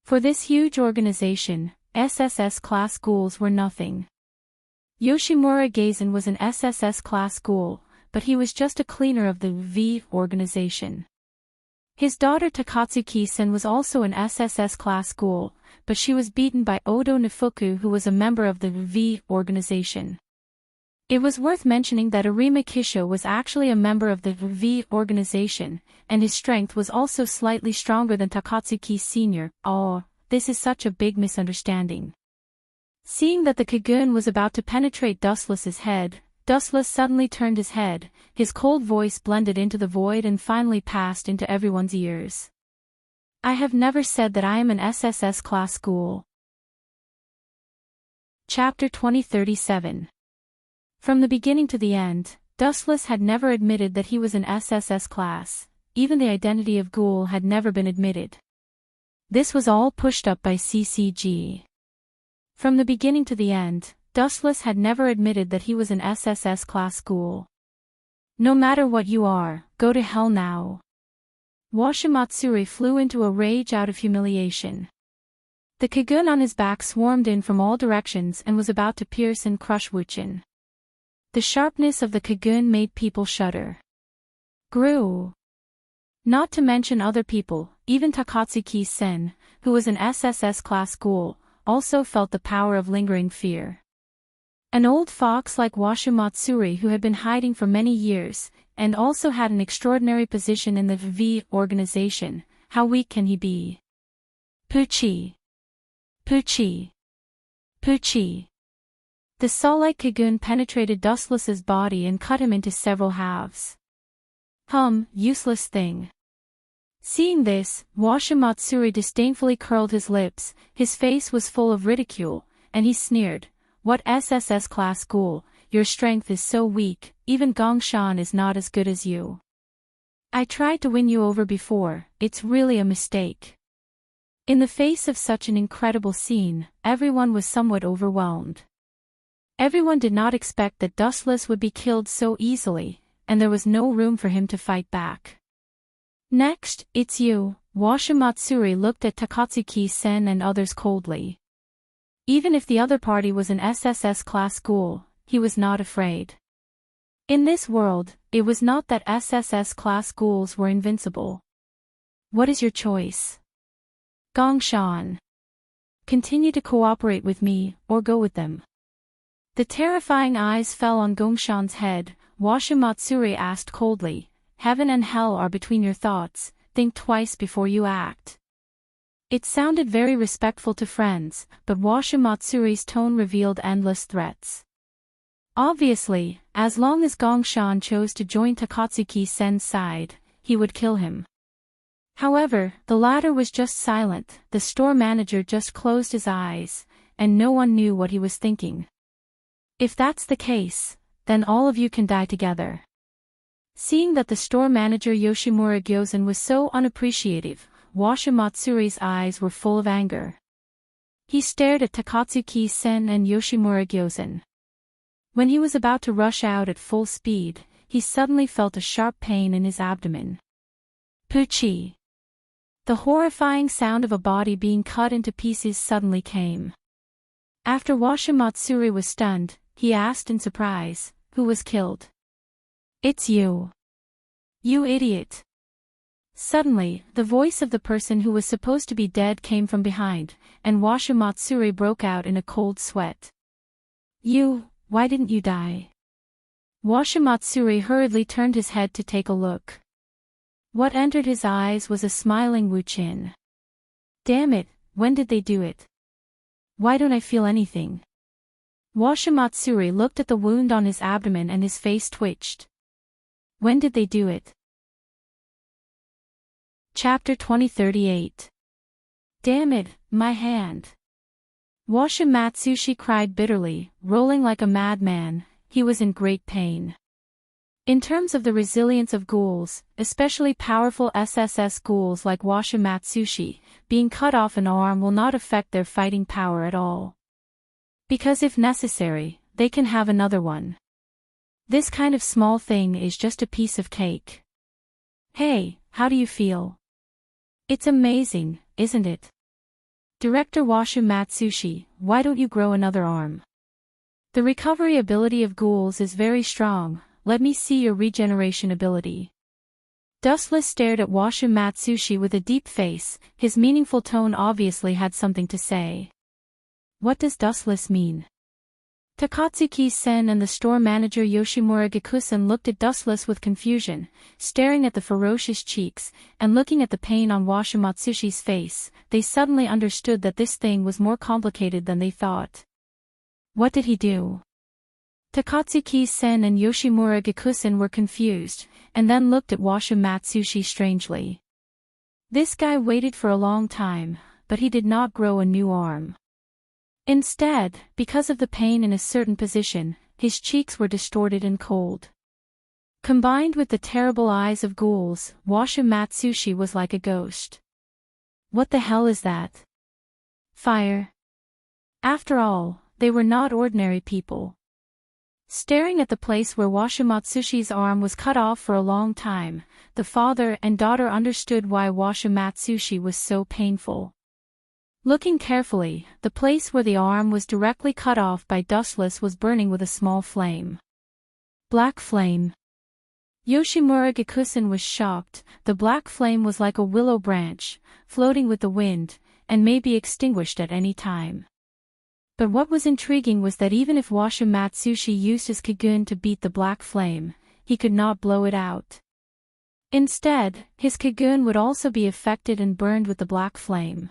For this huge organization, SSS class ghouls were nothing. Yoshimura Gazen was an SSS class ghoul, but he was just a cleaner of the V organization. His daughter Takatsuki-sen was also an SSS class ghoul, but she was beaten by Odo Nifuku, who was a member of the V organization. It was worth mentioning that Arima Kisho was actually a member of the V organization, and his strength was also slightly stronger than Takatsuki Sr. Oh, this is such a big misunderstanding. Seeing that the Kagun was about to penetrate Dustless's head, Dustless suddenly turned his head, his cold voice blended into the void and finally passed into everyone's ears. I have never said that I am an SSS class ghoul. Chapter 2037. From the beginning to the end, Dustless had never admitted that he was an SSS class, even the identity of ghoul had never been admitted. This was all pushed up by CCG. From the beginning to the end, Dustless had never admitted that he was an SSS class ghoul. No matter what you are, go to hell now. Washimatsuri flew into a rage out of humiliation. The Kagun on his back swarmed in from all directions and was about to pierce and crush Wuchin. The sharpness of the Kagun made people shudder. Grew. Not to mention other people, even Takatsuki-sen, who was an SSS class ghoul, also felt the power of lingering fear. An old fox like Washimatsuri who had been hiding for many years, and also had an extraordinary position in the V organization, how weak can he be? Puchi. Puchi. Puchi. The saw-like Kagun penetrated Dustless's body and cut him into several halves. Useless thing. Seeing this, Washimatsuri disdainfully curled his lips, his face was full of ridicule, and he sneered, "What SSS class ghoul, your strength is so weak, even Gongshan is not as good as you. I tried to win you over before, it's really a mistake." In the face of such an incredible scene, everyone was somewhat overwhelmed. Everyone did not expect that Dustless would be killed so easily, and there was no room for him to fight back. Next, it's you. Washimatsuri looked at Takatsuki-sen and others coldly. Even if the other party was an SSS class ghoul, he was not afraid. In this world, it was not that SSS class ghouls were invincible. What is your choice? Gongshan. Continue to cooperate with me, or go with them. The terrifying eyes fell on Gongshan's head. Washimatsuri asked coldly, "Heaven and hell are between your thoughts, think twice before you act." It sounded very respectful to friends, but Washimatsuri's tone revealed endless threats. Obviously, as long as Gongshan chose to join Takatsuki-sen's side, he would kill him. However, the latter was just silent, the store manager just closed his eyes, and no one knew what he was thinking. If that's the case, then all of you can die together. Seeing that the store manager Yoshimura Gyozen was so unappreciative, Washimatsuri's eyes were full of anger. He stared at Takatsuki-sen and Yoshimura Gyozen. When he was about to rush out at full speed, he suddenly felt a sharp pain in his abdomen. Puchi! The horrifying sound of a body being cut into pieces suddenly came. After Washimatsuri was stunned, he asked in surprise, "Who was killed?" "It's you. You idiot." Suddenly, the voice of the person who was supposed to be dead came from behind, and Washimatsuri broke out in a cold sweat. Why didn't you die?" Washimatsuri hurriedly turned his head to take a look. What entered his eyes was a smiling Wu-chin. "Damn it, when did they do it? Why don't I feel anything?" Washimatsuri looked at the wound on his abdomen and his face twitched. "When did they do it?" Chapter 2038. Damn it, my hand. Washimatsushi cried bitterly, rolling like a madman. He was in great pain. In terms of the resilience of ghouls, especially powerful SSS ghouls like Washimatsushi, being cut off an arm will not affect their fighting power at all. Because if necessary, they can have another one. This kind of small thing is just a piece of cake. Hey, how do you feel? It's amazing, isn't it? Director Washimatsushi, why don't you grow another arm? The recovery ability of ghouls is very strong. Let me see your regeneration ability. Dustless stared at Washimatsushi with a deep face. His meaningful tone obviously had something to say. What does Dustless mean? Takatsuki-sen and the store manager Yoshimura Gikusen looked at Dustless with confusion, staring at the ferocious cheeks, and looking at the pain on Washimatsushi's face. They suddenly understood that this thing was more complicated than they thought. What did he do? Takatsuki-sen and Yoshimura Gikusen were confused, and then looked at Washimatsushi strangely. This guy waited for a long time, but he did not grow a new arm. Instead, because of the pain in a certain position, his cheeks were distorted and cold. Combined with the terrible eyes of ghouls, Washimatsushi was like a ghost. What the hell is that? Fire. After all, they were not ordinary people. Staring at the place where Washimatsushi's arm was cut off for a long time, the father and daughter understood why Washimatsushi was so painful. Looking carefully, the place where the arm was directly cut off by Dustless was burning with a small flame. Black flame. Yoshimura Gikusen was shocked. The black flame was like a willow branch, floating with the wind, and may be extinguished at any time. But what was intriguing was that even if Washimatsushi used his Kagun to beat the black flame, he could not blow it out. Instead, his Kagun would also be affected and burned with the black flame.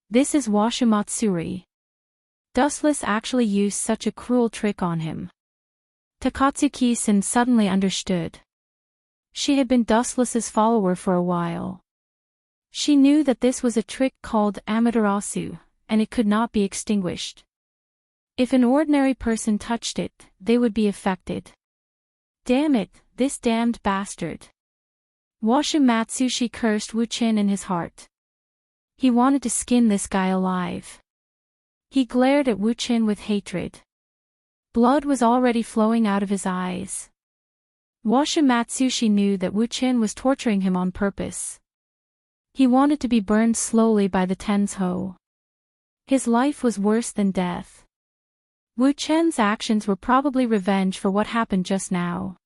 This is Washimatsuri. Dustless actually used such a cruel trick on him. Takatsuki-sen suddenly understood. She had been Dustless's follower for a while. She knew that this was a trick called Amaterasu, and it could not be extinguished. If an ordinary person touched it, they would be affected. Damn it, this damned bastard. Washimatsushi cursed Wu-chin in his heart. He wanted to skin this guy alive. He glared at Wu-chin with hatred. Blood was already flowing out of his eyes. Washimatsushi knew that Wu-chin was torturing him on purpose. He wanted to be burned slowly by the Tensho. His life was worse than death. Wu-chin's actions were probably revenge for what happened just now.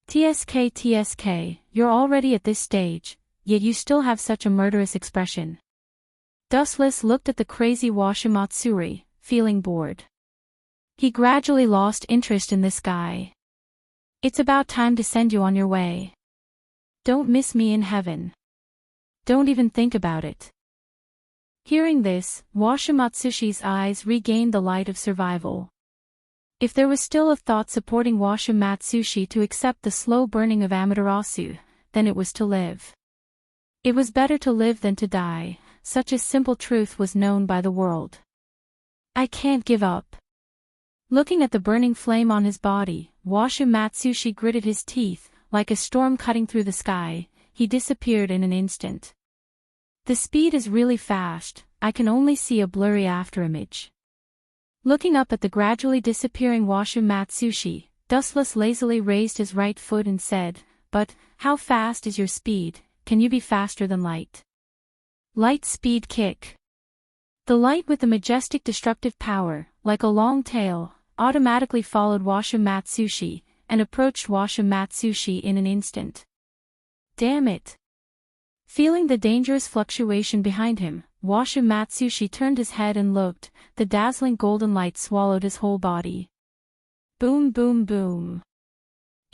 TSK, you're already at this stage, yet you still have such a murderous expression. Dustless looked at the crazy Washimatsuri, feeling bored. He gradually lost interest in this guy. It's about time to send you on your way. Don't miss me in heaven. Don't even think about it. Hearing this, Washimatsushi's eyes regained the light of survival. If there was still a thought supporting Washimatsushi to accept the slow burning of Amaterasu, then it was to live. It was better to live than to die. Such a simple truth was known by the world. I can't give up. Looking at the burning flame on his body, Washimatsushi gritted his teeth. Like a storm cutting through the sky, he disappeared in an instant. The speed is really fast, I can only see a blurry afterimage. Looking up at the gradually disappearing Washu Matsushi, Dustless lazily raised his right foot and said, "But, how fast is your speed? Can you be faster than light?" Light speed kick. The light with the majestic destructive power, like a long tail, automatically followed Washu Matsushi, and approached Washu Matsushi in an instant. Damn it! Feeling the dangerous fluctuation behind him, Washu Matsushi turned his head and looked. The dazzling golden light swallowed his whole body. Boom boom boom.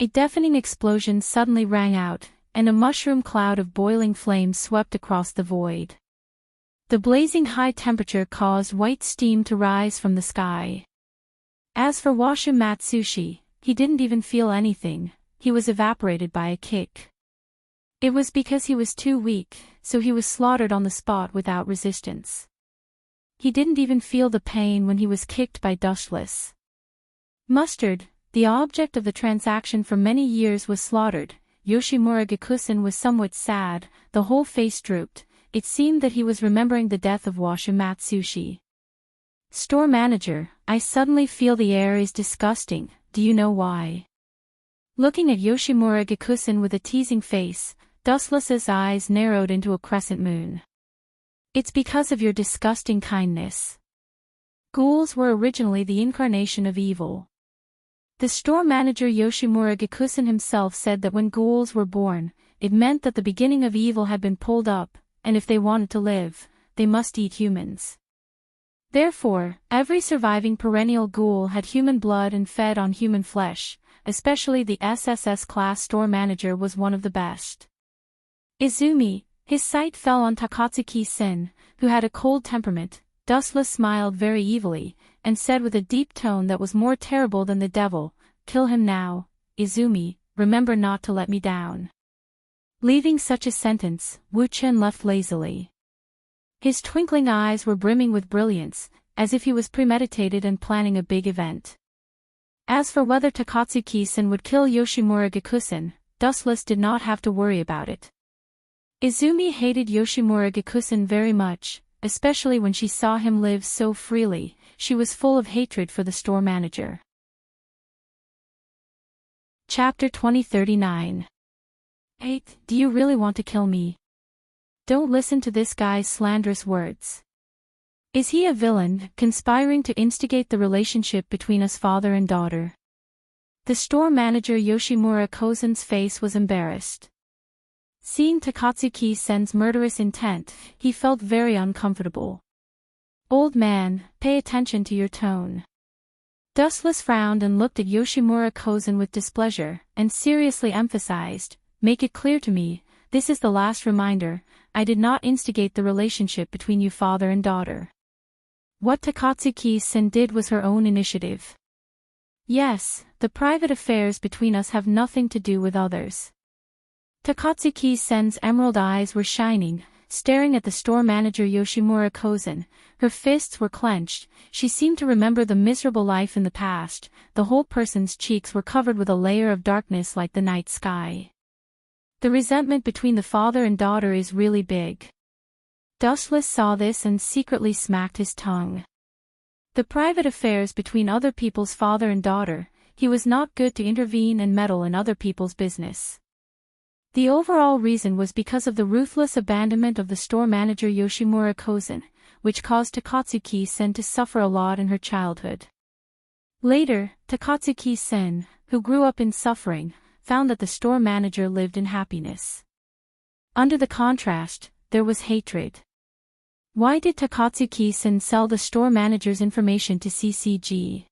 A deafening explosion suddenly rang out, and a mushroom cloud of boiling flames swept across the void. The blazing high temperature caused white steam to rise from the sky. As for Washu Matsushi, he didn't even feel anything. He was evaporated by a kick. It was because he was too weak, so he was slaughtered on the spot without resistance. He didn't even feel the pain when he was kicked by Dustless. Mustard, the object of the transaction for many years, was slaughtered. Yoshimura Gikusen was somewhat sad, the whole face drooped. It seemed that he was remembering the death of Washu Matsushi. Store manager, I suddenly feel the air is disgusting. Do you know why? Looking at Yoshimura Gikusen with a teasing face, Dustless's eyes narrowed into a crescent moon. It's because of your disgusting kindness. Ghouls were originally the incarnation of evil. The store manager Yoshimura Gikusen himself said that when ghouls were born, it meant that the beginning of evil had been pulled up, and if they wanted to live, they must eat humans. Therefore, every surviving perennial ghoul had human blood and fed on human flesh, especially the SSS class store manager was one of the best. Izumi, his sight fell on Takatsuki-sen, who had a cold temperament. Dustless smiled very evilly, and said with a deep tone that was more terrible than the devil, "Kill him now, Izumi, remember not to let me down." Leaving such a sentence, Wu-Chen left lazily. His twinkling eyes were brimming with brilliance, as if he was premeditated and planning a big event. As for whether Takatsuki-sen would kill Yoshimura Gikusen, Dustless did not have to worry about it. Izumi hated Yoshimura Gikusen very much, especially when she saw him live so freely. She was full of hatred for the store manager. Chapter 2039. 8. Do you really want to kill me? Don't listen to this guy's slanderous words. Is he a villain, conspiring to instigate the relationship between us father and daughter? The store manager Yoshimura Kozen's face was embarrassed. Seeing Takatsuki-sen's murderous intent, he felt very uncomfortable. Old man, pay attention to your tone. Dustless frowned and looked at Yoshimura Kozen with displeasure, and seriously emphasized, "Make it clear to me, this is the last reminder, I did not instigate the relationship between you father and daughter. What Takatsuki-sen did was her own initiative. Yes, the private affairs between us have nothing to do with others." Takatsuki-sen's emerald eyes were shining, staring at the store manager Yoshimura Kozen. Her fists were clenched. She seemed to remember the miserable life in the past. The whole person's cheeks were covered with a layer of darkness like the night sky. The resentment between the father and daughter is really big. Dustless saw this and secretly smacked his tongue. The private affairs between other people's father and daughter, he was not good to intervene and meddle in other people's business. The overall reason was because of the ruthless abandonment of the store manager Yoshimura Kozen, which caused Takatsuki-sen to suffer a lot in her childhood. Later, Takatsuki-sen, who grew up in suffering, found that the store manager lived in happiness. Under the contrast, there was hatred. Why did Takatsuki-sen sell the store manager's information to CCG?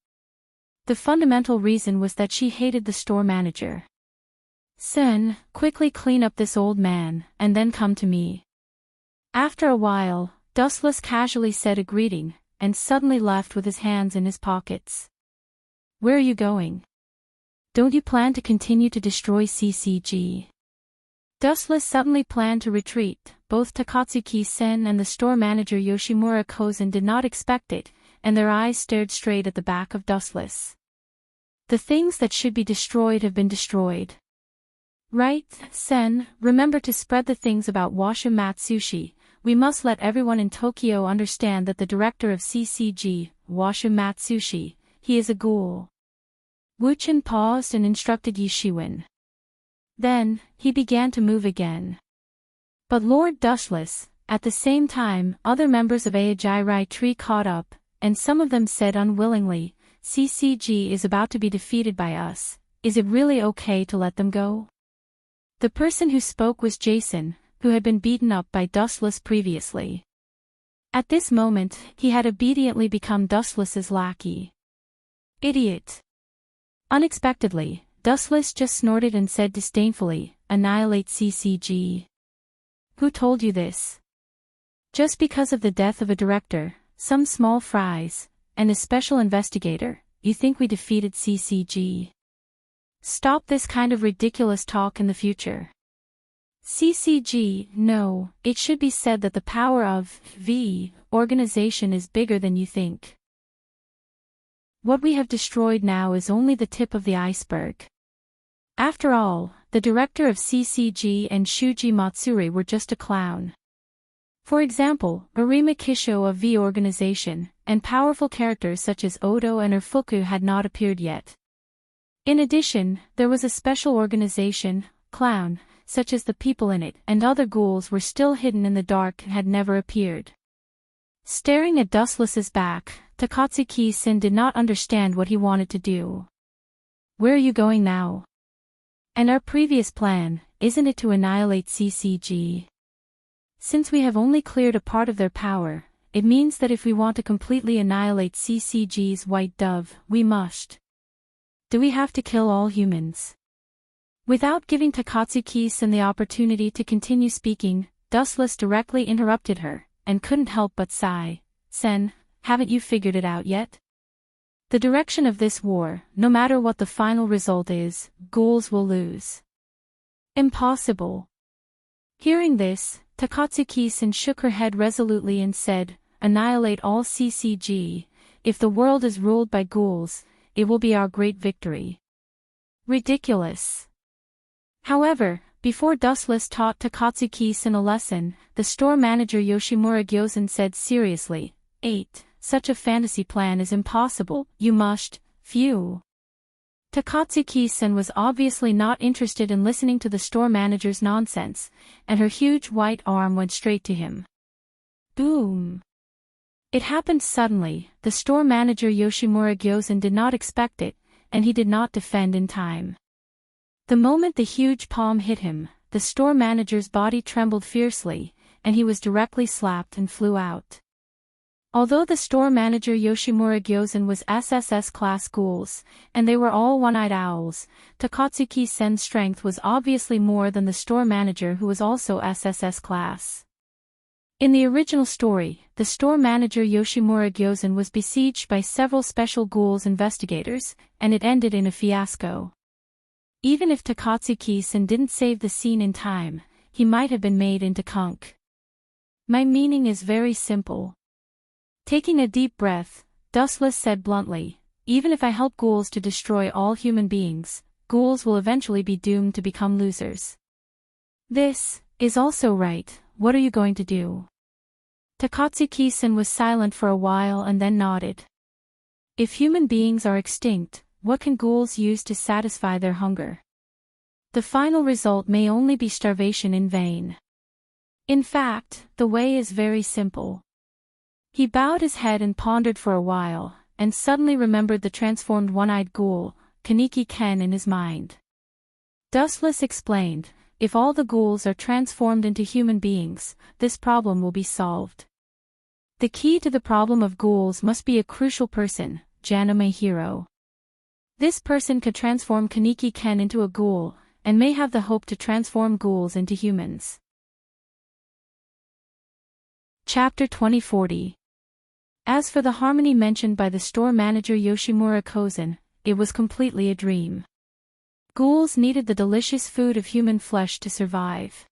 The fundamental reason was that she hated the store manager. "Sen, quickly clean up this old man, and then come to me." After a while, Dustless casually said a greeting, and suddenly left with his hands in his pockets. "Where are you going? Don't you plan to continue to destroy CCG?" Dustless suddenly planned to retreat. Both Takatsuki-sen and the store manager Yoshimura Kozen did not expect it, and their eyes stared straight at the back of Dustless. "The things that should be destroyed have been destroyed. Right, Sen, remember to spread the things about Washu Matsushi. we must let everyone in Tokyo understand that the director of CCG, Washu Matsushi, he is a ghoul. Wuchen paused and instructed Yishiwin. Then, he began to move again. But Lord Dushless, at the same time, other members of Ajarai Tree caught up, and some of them said unwillingly, CCG is about to be defeated by us, is it really okay to let them go? The person who spoke was Jason, who had been beaten up by Dustless previously. At this moment, he had obediently become Dustless's lackey. Idiot! Unexpectedly, Dustless just snorted and said disdainfully, annihilate CCG. Who told you this? Just because of the death of a director, some small fries, and a special investigator, you think we defeated CCG? Stop this kind of ridiculous talk in the future. CCG, no, it should be said that the power of the organization is bigger than you think. What we have destroyed now is only the tip of the iceberg. After all, the director of CCG and Shuji Matsuri were just a clown. For example, Arima Kisho of V organization, and powerful characters such as Odo and Urfuku had not appeared yet. In addition, there was a special organization, clown, such as the people in it, and other ghouls were still hidden in the dark and had never appeared. Staring at Dustless's back, Takatsuki-sen did not understand what he wanted to do. Where are you going now? And our previous plan, isn't it to annihilate CCG? Since we have only cleared a part of their power, it means that if we want to completely annihilate CCG's white dove, we must. Do we have to kill all humans? Without giving Takatsuki-sen the opportunity to continue speaking, Dustless directly interrupted her, and couldn't help but sigh. Sen, haven't you figured it out yet? The direction of this war, no matter what the final result is, ghouls will lose. Impossible. Hearing this, Takatsuki-sen shook her head resolutely and said, annihilate all CCG. If the world is ruled by ghouls, it will be our great victory. Ridiculous. However, before Dustless taught Takatsuki-sen a lesson, the store manager Yoshimura Gyozen said seriously, 8. Such a fantasy plan is impossible, you must, phew. Takatsuki-sen was obviously not interested in listening to the store manager's nonsense, and her huge white arm went straight to him. Boom. It happened suddenly, the store manager Yoshimura Gyozen did not expect it, and he did not defend in time. The moment the huge palm hit him, the store manager's body trembled fiercely, and he was directly slapped and flew out. Although the store manager Yoshimura Gyozen was SSS class ghouls, and they were all one-eyed owls, Takatsuki-sen's strength was obviously more than the store manager who was also SSS class. In the original story, the store manager Yoshimura Gyozen was besieged by several special ghouls investigators, and it ended in a fiasco. Even if Takatsuki-sen didn't save the scene in time, he might have been made into conch. My meaning is very simple. Taking a deep breath, Dustless said bluntly, even if I help ghouls to destroy all human beings, ghouls will eventually be doomed to become losers. This is also right, what are you going to do? Takatsuki-sen was silent for a while and then nodded. If human beings are extinct, what can ghouls use to satisfy their hunger? The final result may only be starvation in vain. In fact, the way is very simple. He bowed his head and pondered for a while, and suddenly remembered the transformed one-eyed ghoul, Kaneki Ken, in his mind. Dustless explained, if all the ghouls are transformed into human beings, this problem will be solved. The key to the problem of ghouls must be a crucial person, Janome Hiro. This person could transform Kaneki Ken into a ghoul, and may have the hope to transform ghouls into humans. Chapter 2040. As for the harmony mentioned by the store manager Yoshimura Kozen, it was completely a dream. Ghouls needed the delicious food of human flesh to survive.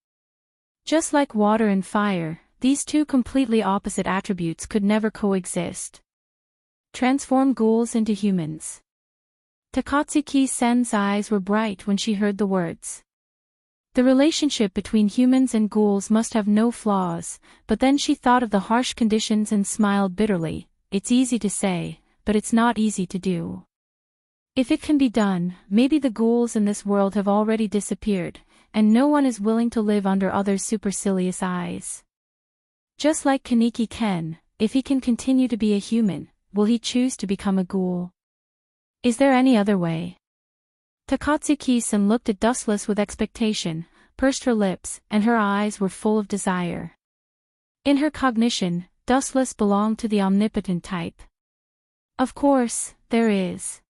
Just like water and fire, these two completely opposite attributes could never coexist. Transform ghouls into humans. Takatsuki-sen's eyes were bright when she heard the words. The relationship between humans and ghouls must have no flaws, but then she thought of the harsh conditions and smiled bitterly. It's easy to say, but it's not easy to do. If it can be done, maybe the ghouls in this world have already disappeared, and no one is willing to live under others' supercilious eyes. Just like Kaneki Ken, if he can continue to be a human, will he choose to become a ghoul? Is there any other way? Takatsuki-san looked at Dustless with expectation, pursed her lips, and her eyes were full of desire. In her cognition, Dustless belonged to the omnipotent type. Of course, there is.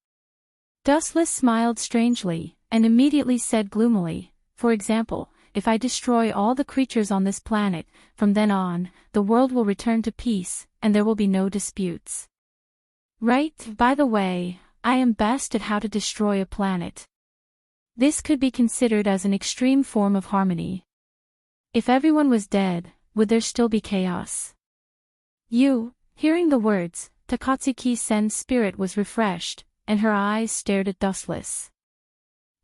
Dustless smiled strangely, and immediately said gloomily, for example, if I destroy all the creatures on this planet, from then on, the world will return to peace, and there will be no disputes. Right, by the way, I am best at how to destroy a planet. This could be considered as an extreme form of harmony. If everyone was dead, would there still be chaos? Hearing the words, Takatsuki-sen's spirit was refreshed, and her eyes stared at Dustless.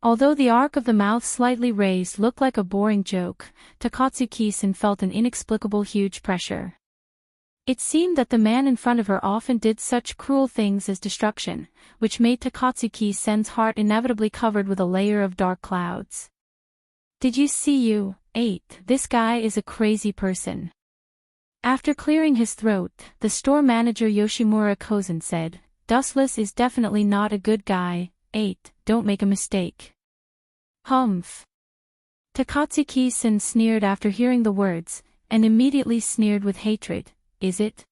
Although the arc of the mouth slightly raised looked like a boring joke, Takatsuki-sen felt an inexplicable huge pressure. It seemed that the man in front of her often did such cruel things as destruction, which made Takatsuki-sen's heart inevitably covered with a layer of dark clouds. Did you see this guy is a crazy person. After clearing his throat, the store manager Yoshimura Kozen said, Dustless is definitely not a good guy, don't make a mistake. Humph. Takatsuki-sen sneered after hearing the words, and immediately sneered with hatred. Is it?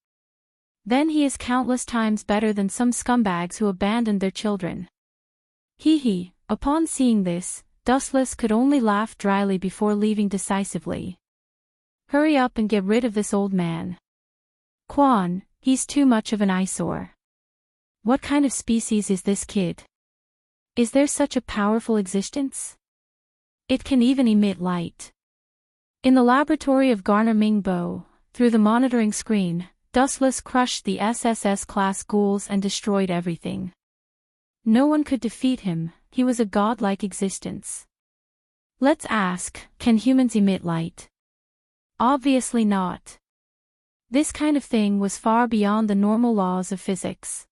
Then he is countless times better than some scumbags who abandoned their children. Upon seeing this, Dustless could only laugh dryly before leaving decisively. Hurry up and get rid of this old man. Quan, he's too much of an eyesore. What kind of species is this kid? Is there such a powerful existence? It can even emit light. In the laboratory of Garner Mingbo, through the monitoring screen, Dustless crushed the SSS-class ghouls and destroyed everything. No one could defeat him, he was a godlike existence. Let's ask, can humans emit light? Obviously not. This kind of thing was far beyond the normal laws of physics.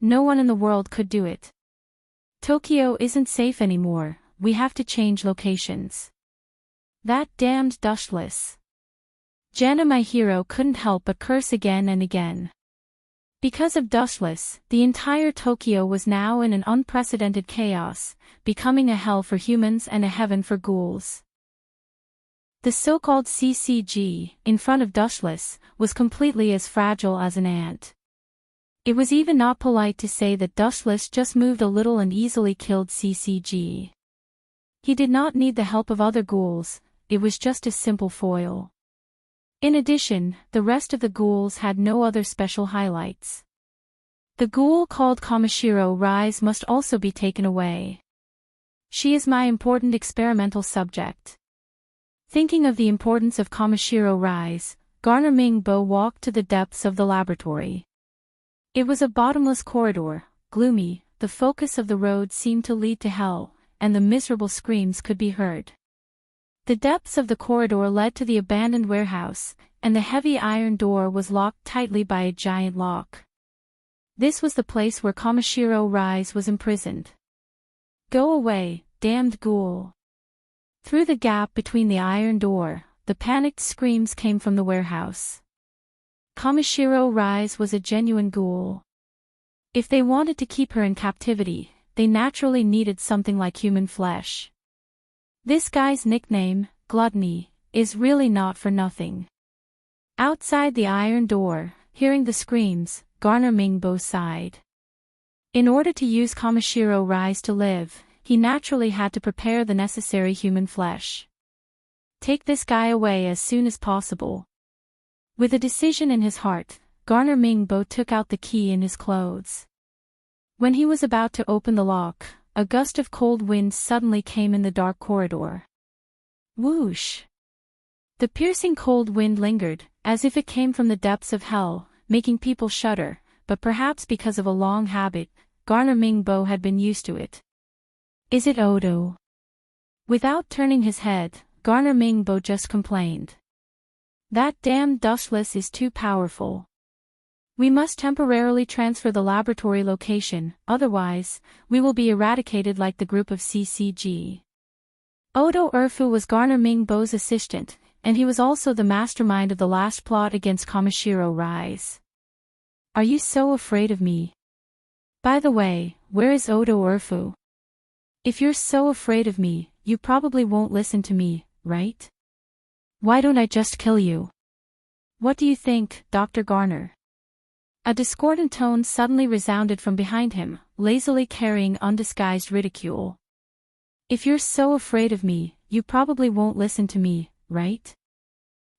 No one in the world could do it. Tokyo isn't safe anymore, we have to change locations. That damned Dustless. Jana, my hero, couldn't help but curse again and again. Because of Dustless, the entire Tokyo was now in an unprecedented chaos, becoming a hell for humans and a heaven for ghouls. The so-called CCG, in front of Dustless, was completely as fragile as an ant. It was even not polite to say that Dustless just moved a little and easily killed CCG. He did not need the help of other ghouls, it was just a simple foil. In addition, the rest of the ghouls had no other special highlights. The ghoul called Kamishiro Rise must also be taken away. She is my important experimental subject. Thinking of the importance of Kamishiro Rise, Garner Mingbo walked to the depths of the laboratory. It was a bottomless corridor, gloomy, the focus of the road seemed to lead to hell, and the miserable screams could be heard. The depths of the corridor led to the abandoned warehouse, and the heavy iron door was locked tightly by a giant lock. This was the place where Kamishiro Rise was imprisoned. Go away, damned ghoul. Through the gap between the iron door, the panicked screams came from the warehouse. Kamishiro Rise was a genuine ghoul. If they wanted to keep her in captivity, they naturally needed something like human flesh. This guy's nickname, Gluttony, is really not for nothing. Outside the iron door, hearing the screams, Garner Mingbo sighed. In order to use Kamishiro Rise to live, he naturally had to prepare the necessary human flesh. Take this guy away as soon as possible. With a decision in his heart, Garner Mingbo took out the key in his clothes. When he was about to open the lock, a gust of cold wind suddenly came in the dark corridor. Whoosh! The piercing cold wind lingered, as if it came from the depths of hell, making people shudder, but perhaps because of a long habit, Garner Mingbo had been used to it. Is it Odo? Without turning his head, Garner Mingbo just complained. That damn dustless is too powerful. We must temporarily transfer the laboratory location, otherwise, we will be eradicated like the group of CCG. Odo Urfu was Garner Mingbo's assistant, and he was also the mastermind of the last plot against Kamishiro Rise. Are you so afraid of me? By the way, where is Odo Urfu? If you're so afraid of me, you probably won't listen to me, right? Why don't I just kill you? What do you think, Dr. Garner? A discordant tone suddenly resounded from behind him, lazily carrying undisguised ridicule. If you're so afraid of me, you probably won't listen to me, right?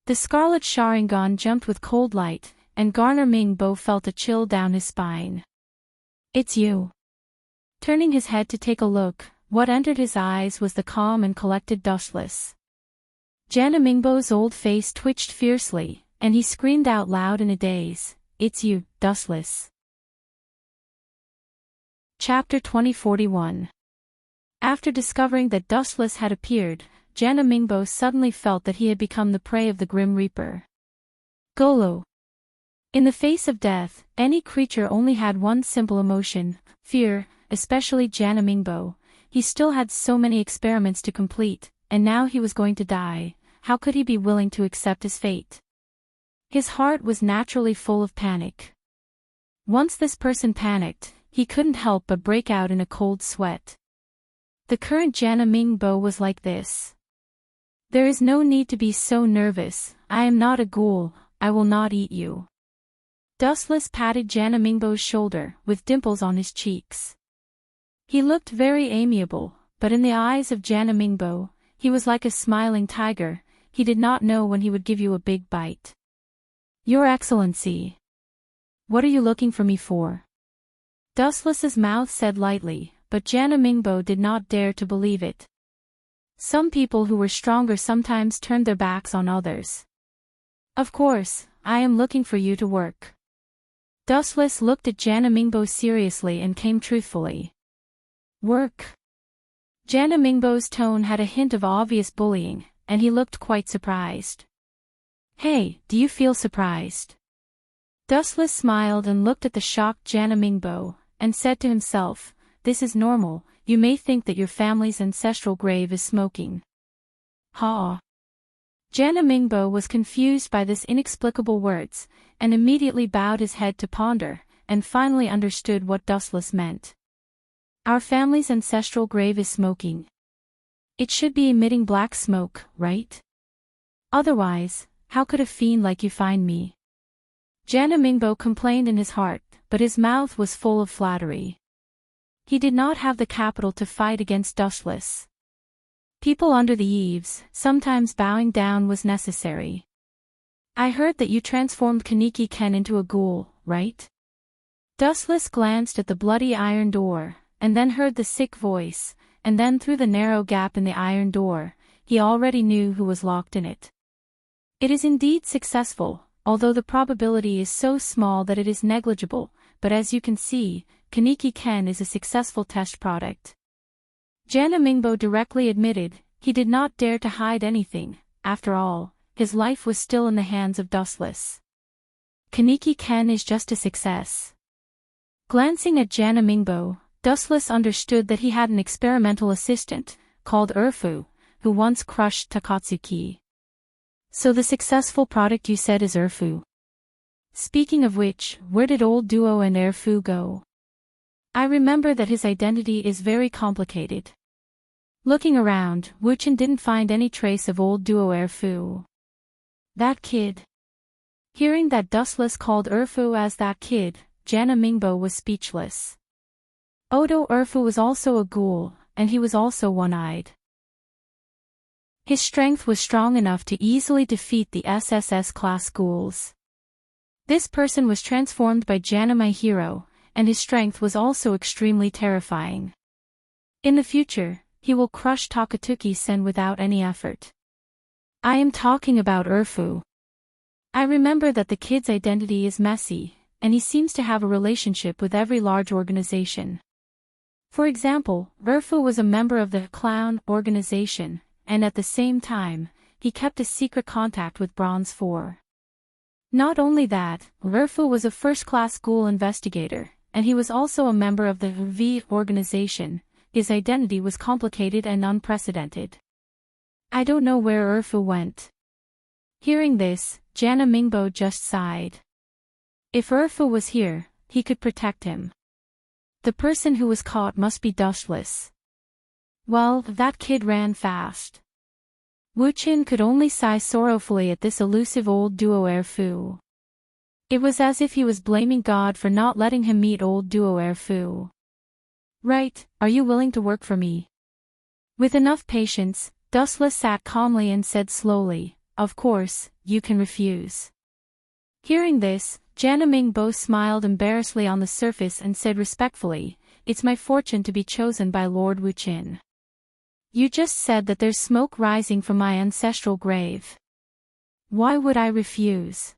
The scarlet Sharingan jumped with cold light, and Garner Mingbo felt a chill down his spine. It's you. Turning his head to take a look, what entered his eyes was the calm and collected dustless. Jana Mingbo's old face twitched fiercely, and he screamed out loud in a daze, "It's you, dustless." Chapter 2041. After discovering that Dustless had appeared, Jana Mingbo suddenly felt that he had become the prey of the Grim Reaper. Golo. In the face of death, any creature only had one simple emotion, fear, especially Jana Mingbo. He still had so many experiments to complete, and now he was going to die. How could he be willing to accept his fate? His heart was naturally full of panic. Once this person panicked, he couldn't help but break out in a cold sweat. The current Jana Mingbo was like this. There is no need to be so nervous. I am not a ghoul, I will not eat you. Dustless patted Jana Mingbo's shoulder, with dimples on his cheeks. He looked very amiable, but in the eyes of Jana Mingbo, he was like a smiling tiger. He did not know when he would give you a big bite. Your Excellency. What are you looking for me for? Dustless's mouth said lightly, but Jana Mingbo did not dare to believe it. Some people who were stronger sometimes turned their backs on others. Of course, I am looking for you to work. Dustless looked at Jana Mingbo seriously and came truthfully. Work? Jana Mingbo's tone had a hint of obvious bullying, and he looked quite surprised. Hey, do you feel surprised? Dustless smiled and looked at the shocked Jana Mingbo, and said to himself, this is normal, you may think that your family's ancestral grave is smoking. Ha! Jana Mingbo was confused by this inexplicable words, and immediately bowed his head to ponder, and finally understood what Dustless meant. Our family's ancestral grave is smoking. It should be emitting black smoke, right? Otherwise, how could a fiend like you find me? Jana Mingbo complained in his heart, but his mouth was full of flattery. He did not have the capital to fight against Dustless. People under the eaves, sometimes bowing down was necessary. I heard that you transformed Kaneki Ken into a ghoul, right? Dustless glanced at the bloody iron door, and then heard the sick voice, and then through the narrow gap in the iron door, he already knew who was locked in it. It is indeed successful, although the probability is so small that it is negligible, but as you can see, Kaneki Ken is a successful test product. Jana Mingbo directly admitted, he did not dare to hide anything. After all, his life was still in the hands of Dustless. Kaneki Ken is just a success. Glancing at Jana Mingbo, Dustless understood that he had an experimental assistant, called Urfu, who once crushed Takatsuki. So the successful product you said is Urfu. Speaking of which, where did old Duo and Urfu go? I remember that his identity is very complicated. Looking around, Wuchen didn't find any trace of old Duo Urfu. That kid. Hearing that Dustless called Urfu as that kid, Jana Mingbo was speechless. Odo Urfu was also a ghoul, and he was also one-eyed. His strength was strong enough to easily defeat the SSS-class ghouls. This person was transformed by Jana my hero, and his strength was also extremely terrifying. In the future, he will crush Takatuki-sen without any effort. I am talking about Urfu. I remember that the kid's identity is messy, and he seems to have a relationship with every large organization. For example, Urfu was a member of the clown organization, and at the same time, he kept a secret contact with Bronze 4. Not only that, Urfu was a first-class ghoul investigator, and he was also a member of the V organization. His identity was complicated and unprecedented. I don't know where Urfu went. Hearing this, Jana Mingbo just sighed. If Urfu was here, he could protect him. The person who was caught must be dustless. Well, that kid ran fast. Wu Qin could only sigh sorrowfully at this elusive old duo Erfu. It was as if he was blaming God for not letting him meet old duo Erfu. Right, are you willing to work for me? With enough patience, Dustless sat calmly and said slowly, of course, you can refuse. Hearing this, Jana Mingbo smiled embarrassedly on the surface and said respectfully, it's my fortune to be chosen by Lord Wu Qin. You just said that there's smoke rising from my ancestral grave. Why would I refuse?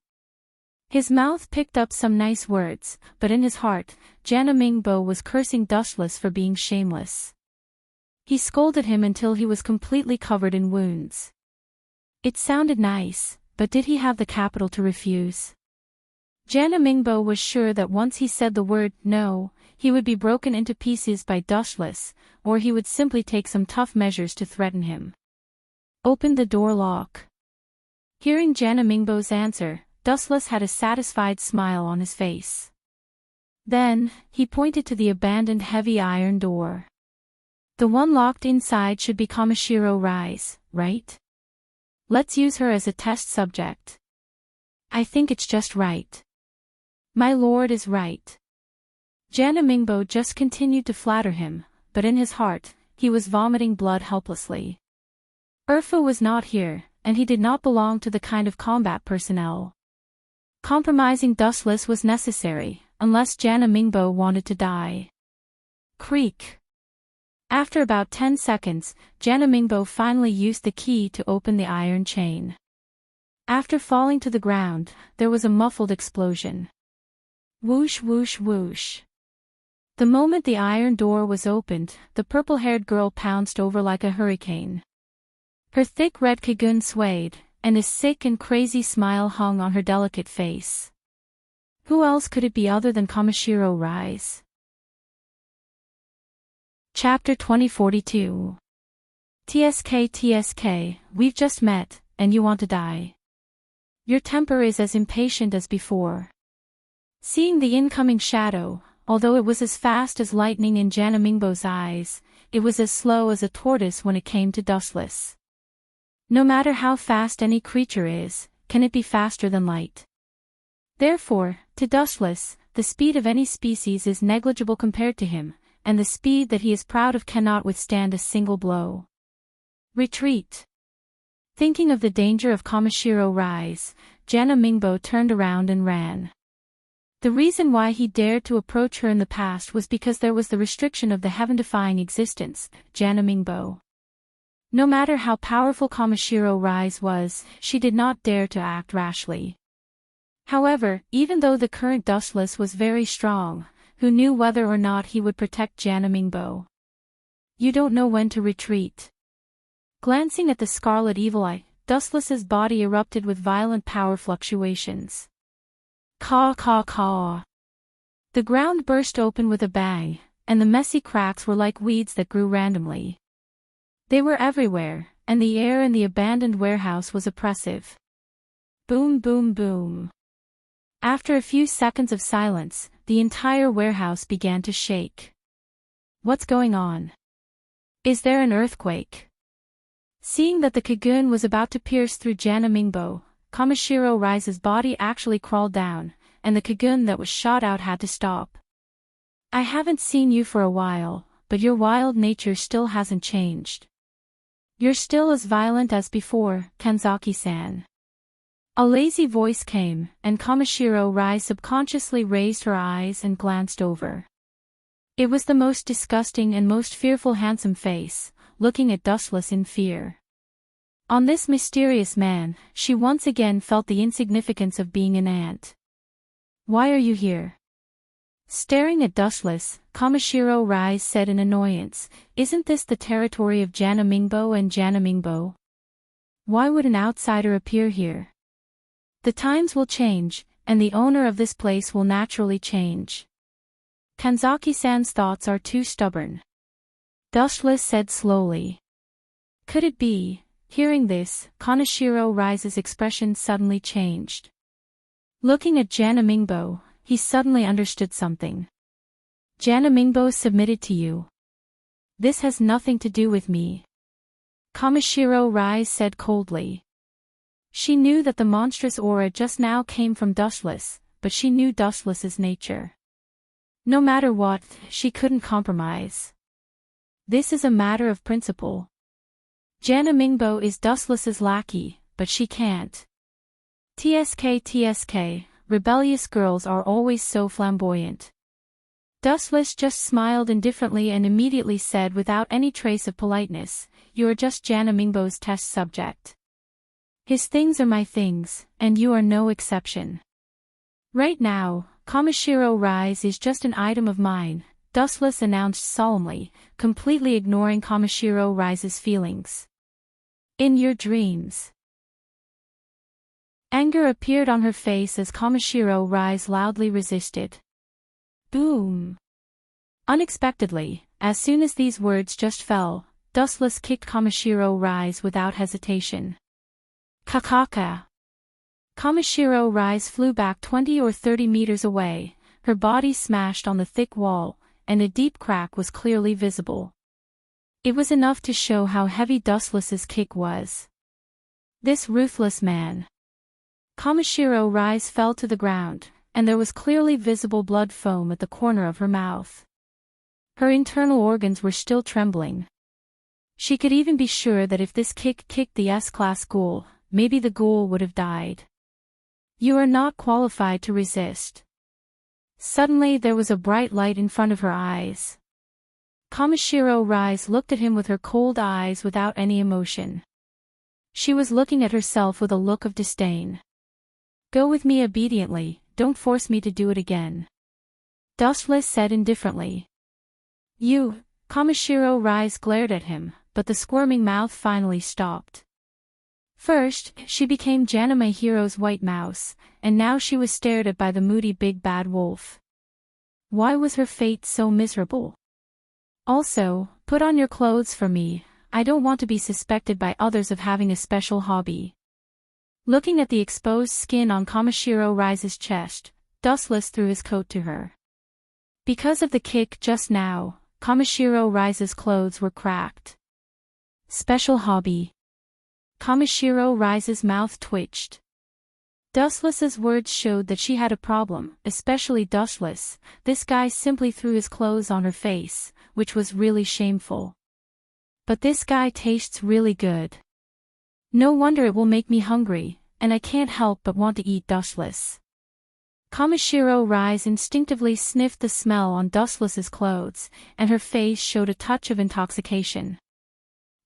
His mouth picked up some nice words, but in his heart, Jana Mingbo was cursing Dustless for being shameless. He scolded him until he was completely covered in wounds. It sounded nice, but did he have the capital to refuse? Jana Mingbo was sure that once he said the word no, he would be broken into pieces by Dustless, or he would simply take some tough measures to threaten him. Open the door lock. Hearing Jana Mingbo's answer, Dustless had a satisfied smile on his face. Then, he pointed to the abandoned heavy iron door. The one locked inside should be Kamishiro Rise, right? Let's use her as a test subject. I think it's just right. My lord is right. Jana Mingbo just continued to flatter him, but in his heart, he was vomiting blood helplessly. Urfu was not here, and he did not belong to the kind of combat personnel. Compromising Dustless was necessary, unless Jana Mingbo wanted to die. Creak. After about 10 seconds, Jana Mingbo finally used the key to open the iron chain. After falling to the ground, there was a muffled explosion. Whoosh whoosh whoosh. The moment the iron door was opened, the purple-haired girl pounced over like a hurricane. Her thick red kagun swayed, and a sick and crazy smile hung on her delicate face. Who else could it be other than Kamishiro Rise? Chapter 2042. TSK, we've just met, and you want to die. Your temper is as impatient as before. Seeing the incoming shadow, although it was as fast as lightning in Jana Mingbo's eyes, it was as slow as a tortoise when it came to Dustless. No matter how fast any creature is, can it be faster than light? Therefore, to Dustless, the speed of any species is negligible compared to him, and the speed that he is proud of cannot withstand a single blow. Retreat. Thinking of the danger of Kamishiro Rise, Jana Mingbo turned around and ran. The reason why he dared to approach her in the past was because there was the restriction of the heaven-defying existence, Jana Mingbo. No matter how powerful Kamishiro Rise was, she did not dare to act rashly. However, even though the current Dustless was very strong, who knew whether or not he would protect Jana Mingbo? You don't know when to retreat. Glancing at the scarlet evil eye, Dustless's body erupted with violent power fluctuations. Caw caw caw. The ground burst open with a bang, and the messy cracks were like weeds that grew randomly. They were everywhere, and the air in the abandoned warehouse was oppressive. Boom boom boom. After a few seconds of silence, the entire warehouse began to shake. What's going on? Is there an earthquake? Seeing that the Kagun was about to pierce through Jana Mingbo, Kamishiro Rise's body actually crawled down, and the Kagun that was shot out had to stop. I haven't seen you for a while, but your wild nature still hasn't changed. You're still as violent as before, Kanzaki-san. A lazy voice came, and Kamishiro Rise subconsciously raised her eyes and glanced over. It was the most disgusting and most fearful handsome face, looking at Dustless in fear. On this mysterious man, she once again felt the insignificance of being an ant. Why are you here? Staring at Dustless, Kamishiro Rise said in annoyance, "Isn't this the territory of Jana Mingbo and Jana Mingbo? Why would an outsider appear here? The times will change, and the owner of this place will naturally change. Kanzaki-san's thoughts are too stubborn." Dustless said slowly. Could it be? Hearing this, Kaneshiro Rise's expression suddenly changed. Looking at Jana Mingbo, he suddenly understood something. Jana Mingbo submitted to you. This has nothing to do with me. Kamishiro Rise said coldly. She knew that the monstrous aura just now came from Dustless, but she knew Dustless's nature. No matter what, she couldn't compromise. This is a matter of principle. Jana Mingbo is Dustless's lackey, but she can't. TSK, rebellious girls are always so flamboyant. Dustless just smiled indifferently and immediately said without any trace of politeness, "You are just Jana Mingbo's test subject. His things are my things, and you are no exception. Right now, Kamishiro Rise is just an item of mine," Dustless announced solemnly, completely ignoring Kamishiro Rise's feelings. "In your dreams." Anger appeared on her face as Kamishiro Rise loudly resisted. Boom! Unexpectedly, as soon as these words just fell, Dustless kicked Kamishiro Rise without hesitation. Kakaka! Kamishiro Rise flew back 20 or 30 meters away, her body smashed on the thick wall, and a deep crack was clearly visible. It was enough to show how heavy Dustless's kick was. This ruthless man. Kamishiro Rise fell to the ground, and there was clearly visible blood foam at the corner of her mouth. Her internal organs were still trembling. She could even be sure that if this kick kicked the S-class ghoul, maybe the ghoul would have died. "You are not qualified to resist." Suddenly there was a bright light in front of her eyes. Kamishiro Rise looked at him with her cold eyes without any emotion. She was looking at herself with a look of disdain. "Go with me obediently, don't force me to do it again," Dustless said indifferently. "You," Kamishiro Rise glared at him, but the squirming mouth finally stopped. First, she became Jana Mihiro's white mouse, and now she was stared at by the moody big bad wolf. Why was her fate so miserable? "Also, put on your clothes for me, I don't want to be suspected by others of having a special hobby." Looking at the exposed skin on Kamishiro Rise's chest, Dustless threw his coat to her. Because of the kick just now, Kamishiro Rise's clothes were cracked. Special hobby. Kamishiro Rise's mouth twitched. Dustless's words showed that she had a problem, especially Dustless. This guy simply threw his clothes on her face, which was really shameful. But this guy tastes really good. No wonder it will make me hungry, and I can't help but want to eat Dustless. Kamishiro Rise instinctively sniffed the smell on Dustless's clothes, and her face showed a touch of intoxication.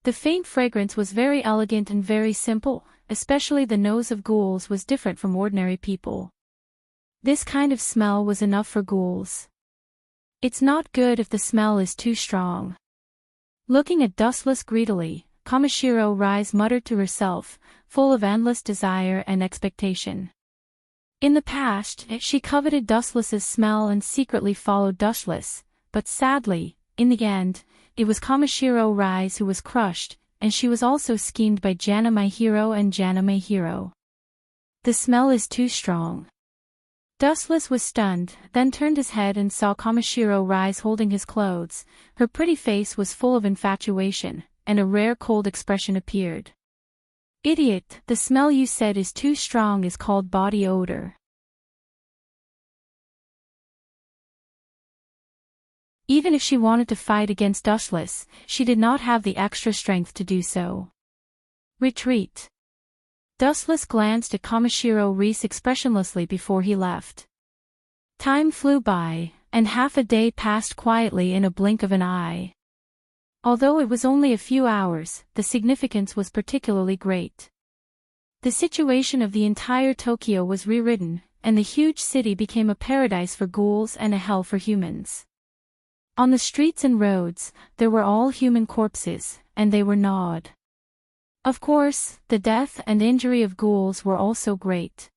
The faint fragrance was very elegant and very simple, especially the nose of ghouls was different from ordinary people. This kind of smell was enough for ghouls. It's not good if the smell is too strong. Looking at Dustless greedily, Kamishiro Rise muttered to herself, full of endless desire and expectation. In the past, she coveted Dustless's smell and secretly followed Dustless, but sadly, in the end, it was Kamishiro Rise who was crushed, and she was also schemed by Jana Mihiro and Jana Mihiro. The smell is too strong. Dustless was stunned, then turned his head and saw Kamishiro Rise holding his clothes. Her pretty face was full of infatuation, and a rare cold expression appeared. "Idiot, the smell you said is too strong is called body odor." Even if she wanted to fight against Dustless, she did not have the extra strength to do so. Retreat. Dustless glanced at Kamishiro Rise expressionlessly before he left. Time flew by, and half a day passed quietly in a blink of an eye. Although it was only a few hours, the significance was particularly great. The situation of the entire Tokyo was rewritten, and the huge city became a paradise for ghouls and a hell for humans. On the streets and roads, there were all human corpses, and they were gnawed. Of course, the death and injury of ghouls were also great.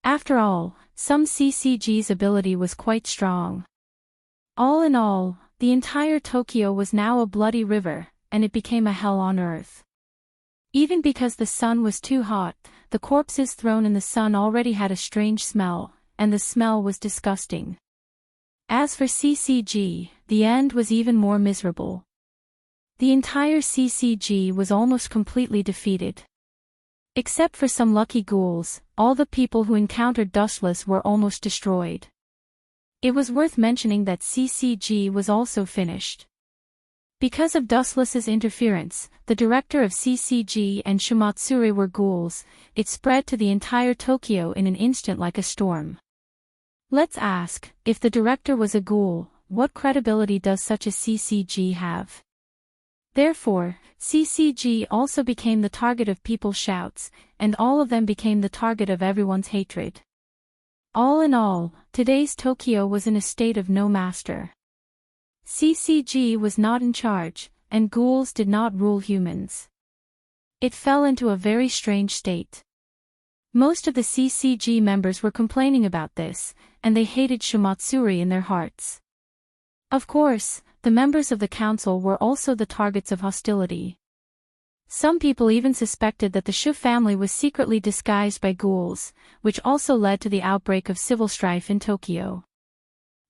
After all, some CCG's ability was quite strong. All in all, the entire Tokyo was now a bloody river, and it became a hell on earth. Even because the sun was too hot, the corpses thrown in the sun already had a strange smell, and the smell was disgusting. As for CCG, the end was even more miserable. The entire CCG was almost completely defeated. Except for some lucky ghouls, all the people who encountered Dustless were almost destroyed. It was worth mentioning that CCG was also finished. Because of Dustless's interference, the director of CCG and Shimatsuri were ghouls. It spread to the entire Tokyo in an instant like a storm. Let's ask, if the director was a ghoul, what credibility does such a CCG have? Therefore, CCG also became the target of people's shouts, and all of them became the target of everyone's hatred. All in all, today's Tokyo was in a state of no master. CCG was not in charge, and ghouls did not rule humans. It fell into a very strange state. Most of the CCG members were complaining about this, and they hated Shimatsuri in their hearts. Of course, the members of the council were also the targets of hostility. Some people even suspected that the Shu family was secretly disguised by ghouls, which also led to the outbreak of civil strife in Tokyo.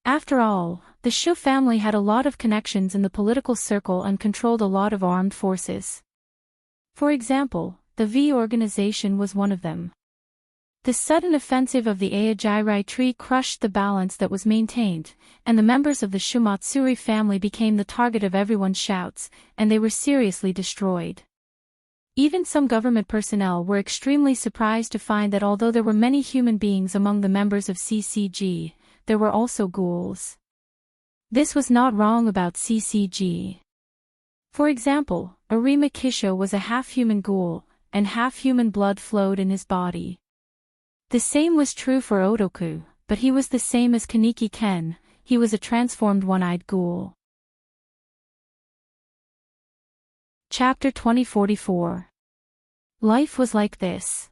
After all, the Shu family had a lot of connections in the political circle and controlled a lot of armed forces. For example, the V organization was one of them. The sudden offensive of the Aojirai tree crushed the balance that was maintained, and the members of the Shimatsuri family became the target of everyone's shouts, and they were seriously destroyed. Even some government personnel were extremely surprised to find that although there were many human beings among the members of CCG, there were also ghouls. This was not wrong about CCG. For example, Arima Kisho was a half-human ghoul, and half-human blood flowed in his body. The same was true for Otoku, but he was the same as Kaneki Ken, he was a transformed one-eyed ghoul. Chapter 2044. Life was like this.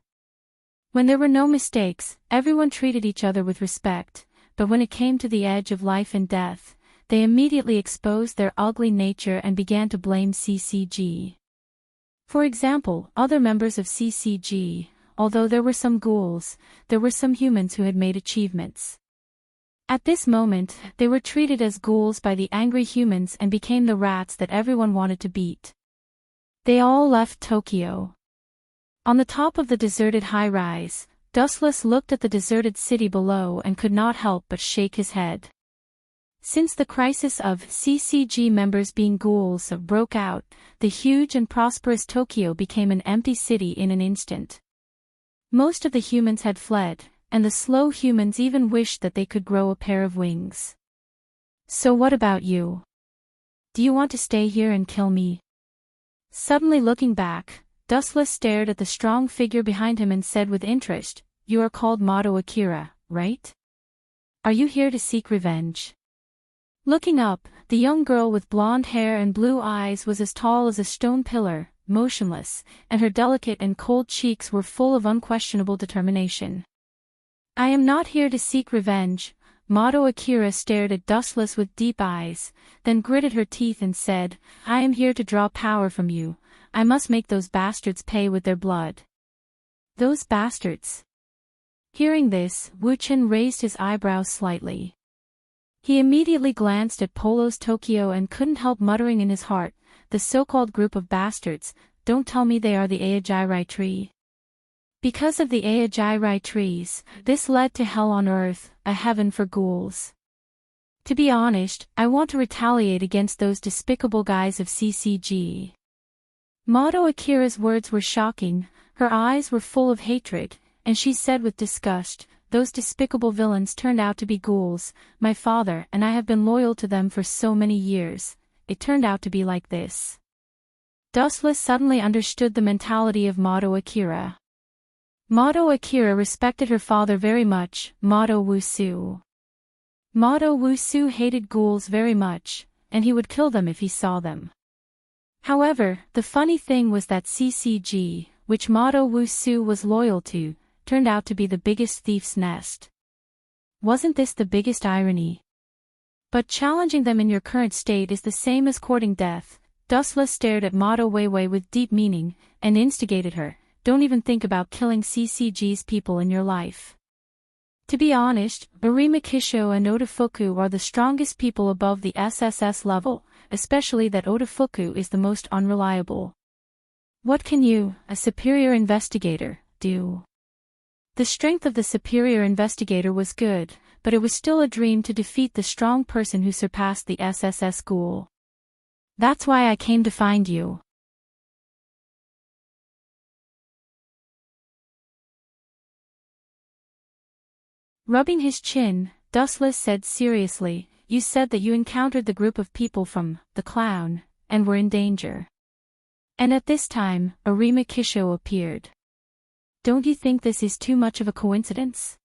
When there were no mistakes, everyone treated each other with respect, but when it came to the edge of life and death, they immediately exposed their ugly nature and began to blame CCG. For example, other members of CCG, although there were some ghouls, there were some humans who had made achievements. At this moment, they were treated as ghouls by the angry humans and became the rats that everyone wanted to beat. They all left Tokyo. On the top of the deserted high-rise, Dustless looked at the deserted city below and could not help but shake his head. Since the crisis of CCG members being ghouls broke out, the huge and prosperous Tokyo became an empty city in an instant. Most of the humans had fled, and the slow humans even wished that they could grow a pair of wings. So what about you? Do you want to stay here and kill me? Suddenly looking back, Dustless stared at the strong figure behind him and said with interest, "You are called Mato Akira, right? Are you here to seek revenge?" Looking up, the young girl with blonde hair and blue eyes was as tall as a stone pillar, motionless, and her delicate and cold cheeks were full of unquestionable determination. "I am not here to seek revenge." Mato Akira stared at Dustless with deep eyes, then gritted her teeth and said, "I am here to draw power from you. I must make those bastards pay with their blood." "Those bastards?" Hearing this, Wu-chin raised his eyebrows slightly. He immediately glanced at Polo's Tokyo and couldn't help muttering in his heart, "The so-called group of bastards, don't tell me they are the Aojirai tree." Because of the Aojirai trees, this led to hell on earth, a heaven for ghouls. To be honest, I want to retaliate against those despicable guys of CCG. Mato Akira's words were shocking, her eyes were full of hatred, and she said with disgust, "Those despicable villains turned out to be ghouls, my father and I have been loyal to them for so many years, it turned out to be like this." Dustless suddenly understood the mentality of Mato Akira. Mado Akira respected her father very much, Mado Wusu. Mado Wusu hated ghouls very much, and he would kill them if he saw them. However, the funny thing was that CCG, which Mado Wusu was loyal to, turned out to be the biggest thief's nest. Wasn't this the biggest irony? But challenging them in your current state is the same as courting death. Dustless stared at Mado Weiwei with deep meaning, and instigated her, don't even think about killing CCG's people in your life. To be honest, Arima Kisho and Odafuku are the strongest people above the SSS level, especially that Odafuku is the most unreliable. What can you, a superior investigator, do? The strength of the superior investigator was good, but it was still a dream to defeat the strong person who surpassed the SSS ghoul. That's why I came to find you. Rubbing his chin, Dustless said seriously, you said that you encountered the group of people from the clown, and were in danger. And at this time, Arima Kisho appeared. Don't you think this is too much of a coincidence?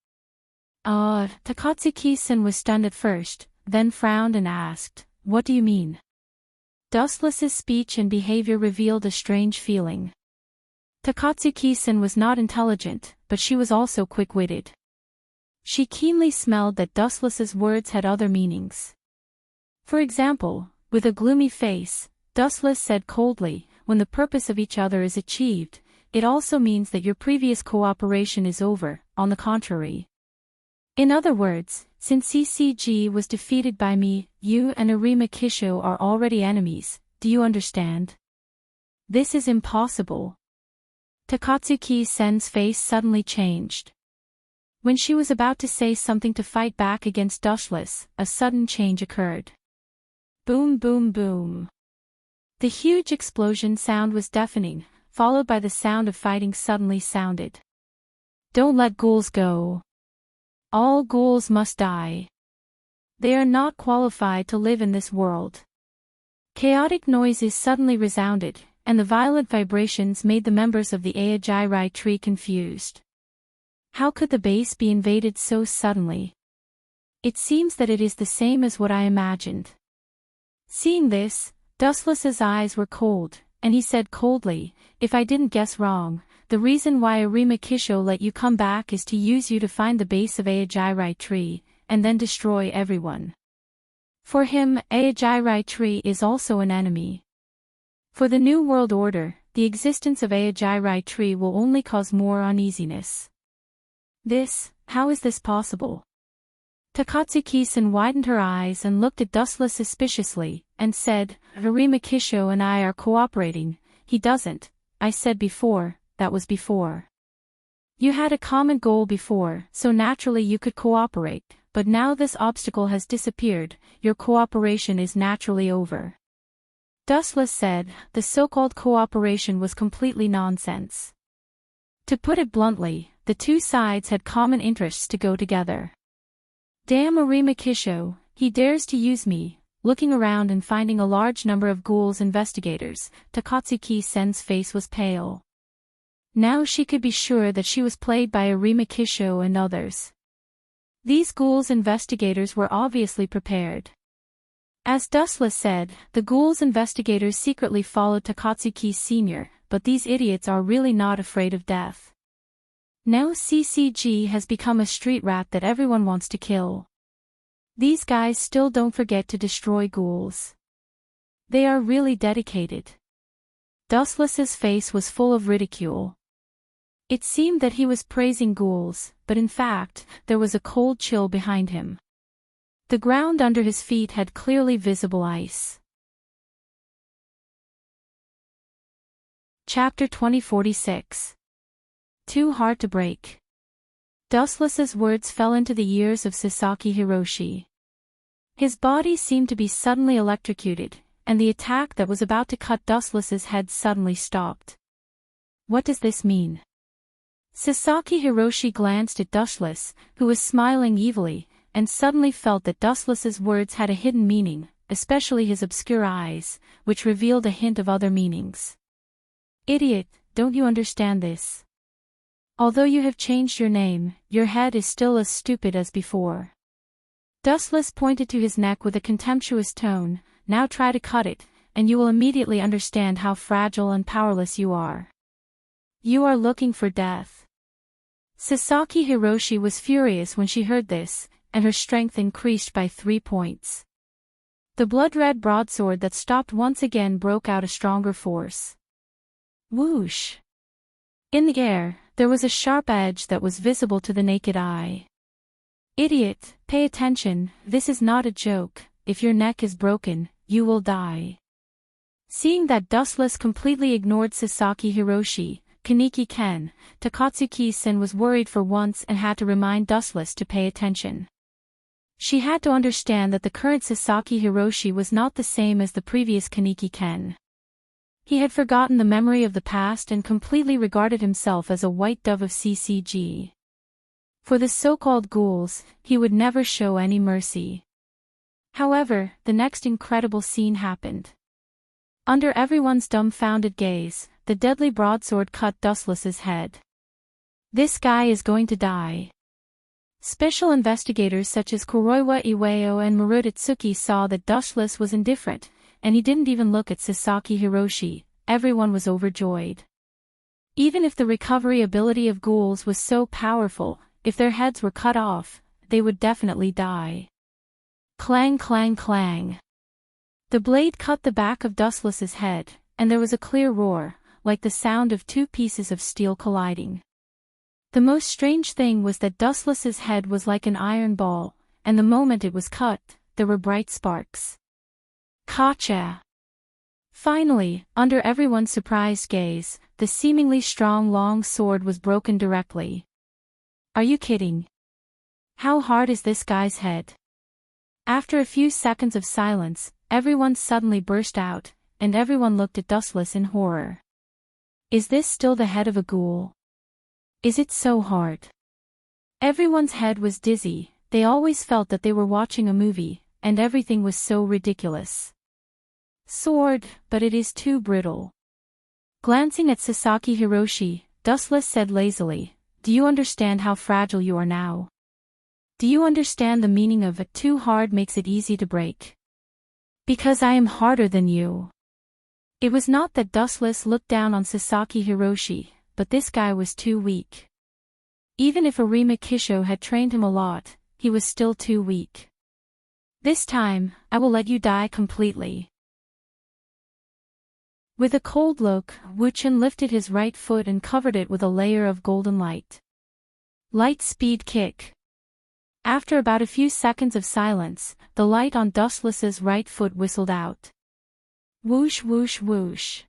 Takatsuki-san was stunned at first, then frowned and asked, what do you mean? Dustless's speech and behavior revealed a strange feeling. Takatsuki-san was not intelligent, but she was also quick-witted. She keenly smelled that Dustless's words had other meanings. For example, with a gloomy face, Dustless said coldly, when the purpose of each other is achieved, it also means that your previous cooperation is over, on the contrary. In other words, since CCG was defeated by me, you and Arima Kisho are already enemies, do you understand? This is impossible. Takatsuki-sen's face suddenly changed. When she was about to say something to fight back against Dustless, a sudden change occurred. Boom boom boom. The huge explosion sound was deafening, followed by the sound of fighting suddenly sounded. Don't let ghouls go. All ghouls must die. They are not qualified to live in this world. Chaotic noises suddenly resounded, and the violent vibrations made the members of the Ajarai tree confused. How could the base be invaded so suddenly? It seems that it is the same as what I imagined. Seeing this, Dustless's eyes were cold, and he said coldly, if I didn't guess wrong, the reason why Arima Kisho let you come back is to use you to find the base of Ajarai tree, and then destroy everyone. For him, Ajarai tree is also an enemy. For the New World Order, the existence of Ajarai tree will only cause more uneasiness. How is this possible? Takatsuki-san widened her eyes and looked at Dustless suspiciously, and said, Arima Kisho and I are cooperating. He doesn't. I said before, that was before. You had a common goal before, so naturally you could cooperate, but now this obstacle has disappeared, your cooperation is naturally over. Dustless said, the so-called cooperation was completely nonsense. To put it bluntly, the two sides had common interests to go together. Damn Arima Kisho, he dares to use me. Looking around and finding a large number of ghouls investigators, Takatsuki-sen's face was pale. Now she could be sure that she was played by Arima Kisho and others. These ghouls investigators were obviously prepared. As Dustless said, the ghouls investigators secretly followed Takatsuki Sr., but these idiots are really not afraid of death. Now CCG has become a street rat that everyone wants to kill. These guys still don't forget to destroy ghouls. They are really dedicated. Dustless's face was full of ridicule. It seemed that he was praising ghouls, but in fact, there was a cold chill behind him. The ground under his feet had clearly visible ice. Chapter 2046. Too hard to break. Dustless's words fell into the ears of Sasaki Hiroshi. His body seemed to be suddenly electrocuted, and the attack that was about to cut Dustless's head suddenly stopped. What does this mean? Sasaki Hiroshi glanced at Dustless, who was smiling evilly, and suddenly felt that Dustless's words had a hidden meaning, especially his obscure eyes, which revealed a hint of other meanings. Idiot, don't you understand this? Although you have changed your name, your head is still as stupid as before. Dustless pointed to his neck with a contemptuous tone. Now try to cut it, and you will immediately understand how fragile and powerless you are. You are looking for death. Sasaki Hiroshi was furious when she heard this, and her strength increased by 3 points. The blood-red broadsword that stopped once again broke out a stronger force. Whoosh! In the air, there was a sharp edge that was visible to the naked eye. Idiot, pay attention, this is not a joke. If your neck is broken, you will die. Seeing that Dustless completely ignored Sasaki Hiroshi, Kaneki Ken, Takatsuki-sen was worried for once and had to remind Dustless to pay attention. She had to understand that the current Sasaki Hiroshi was not the same as the previous Kaneki Ken. He had forgotten the memory of the past and completely regarded himself as a white dove of CCG. For the so-called ghouls, he would never show any mercy. However, the next incredible scene happened. Under everyone's dumbfounded gaze, the deadly broadsword cut Dustless's head. This guy is going to die. Special investigators such as Kuroiwa Iwao and Marutitsuki saw that Dustless was indifferent, and he didn't even look at Sasaki Hiroshi. Everyone was overjoyed. Even if the recovery ability of ghouls was so powerful, if their heads were cut off, they would definitely die. Clang clang clang. The blade cut the back of Dustless's head, and there was a clear roar, like the sound of 2 pieces of steel colliding. The most strange thing was that Dustless's head was like an iron ball, and the moment it was cut, there were bright sparks. Gotcha! Finally, under everyone's surprised gaze, the seemingly strong long sword was broken directly. Are you kidding? How hard is this guy's head? After a few seconds of silence, everyone suddenly burst out, and everyone looked at Dustless in horror. Is this still the head of a ghoul? Is it so hard? Everyone's head was dizzy, they always felt that they were watching a movie, and everything was so ridiculous. Sword, but it is too brittle. Glancing at Sasaki Hiroshi, Dustless said lazily, do you understand how fragile you are now? Do you understand the meaning of it? Too hard makes it easy to break. Because I am harder than you. It was not that Dustless looked down on Sasaki Hiroshi, but this guy was too weak. Even if Arima Kisho had trained him a lot, he was still too weak. This time, I will let you die completely. With a cold look, Wuchen lifted his right foot and covered it with a layer of golden light. Light speed kick. After about a few seconds of silence, the light on Dustless's right foot whistled out. Whoosh whoosh whoosh.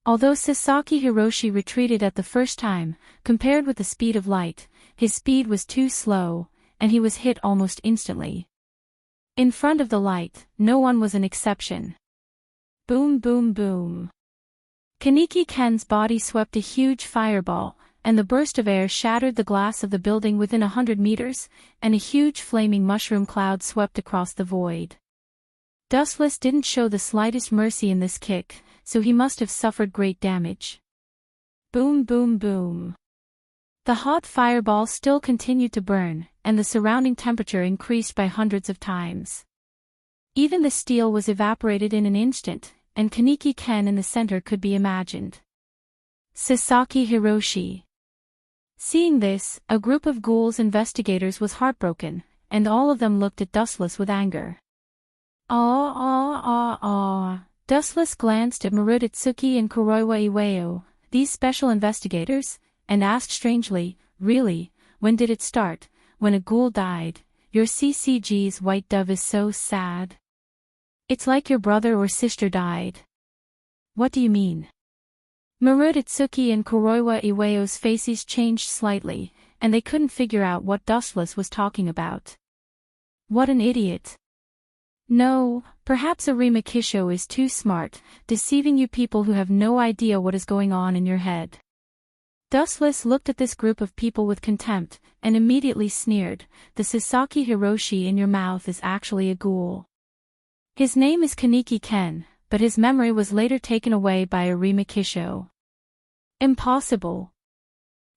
Although Sasaki Hiroshi retreated at the first time, compared with the speed of light, his speed was too slow, and he was hit almost instantly. In front of the light, no one was an exception. Boom boom boom. Kaneki Ken's body swept a huge fireball, and the burst of air shattered the glass of the building within 100 meters, and a huge flaming mushroom cloud swept across the void. Dustless didn't show the slightest mercy in this kick, so he must have suffered great damage. Boom boom boom. The hot fireball still continued to burn, and the surrounding temperature increased by hundreds of times. Even the steel was evaporated in an instant, and Kaneki Ken in the center could be imagined. Sasaki Hiroshi. Seeing this, a group of ghouls investigators was heartbroken, and all of them looked at Dustless with anger. Dustless glanced at Marutitsuki and Kuroiwa Iwao, these special investigators, and asked strangely, really, when did it start? When a ghoul died? Your CCG's white dove is so sad. It's like your brother or sister died. What do you mean? Marutitsuki and Kuroiwa Iwao's faces changed slightly, and they couldn't figure out what Dustless was talking about. What an idiot. No, perhaps Arima Kisho is too smart, deceiving you people who have no idea what is going on in your head. Dustless looked at this group of people with contempt, and immediately sneered, the Sasaki Hiroshi in your mouth is actually a ghoul. His name is Kaneki Ken, but his memory was later taken away by Arima Kisho. Impossible.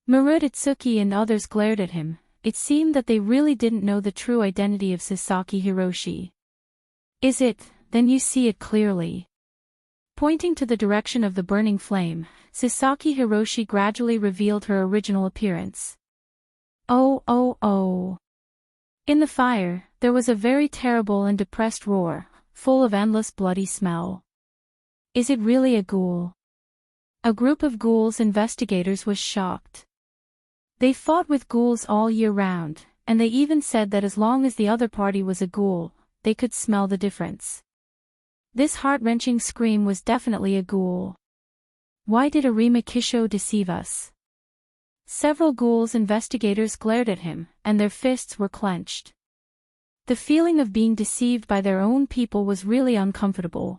Marutitsuki and others glared at him. It seemed that they really didn't know the true identity of Sasaki Hiroshi. Is it? Then you see it clearly. Pointing to the direction of the burning flame, Sasaki Hiroshi gradually revealed her original appearance. Oh oh oh. In the fire, there was a very terrible and depressed roar, full of endless bloody smell. Is it really a ghoul? A group of ghouls investigators was shocked. They fought with ghouls all year round, and they even said that as long as the other party was a ghoul, they could smell the difference. This heart-wrenching scream was definitely a ghoul. Why did Arima Kisho deceive us? Several ghouls investigators glared at him, and their fists were clenched. The feeling of being deceived by their own people was really uncomfortable.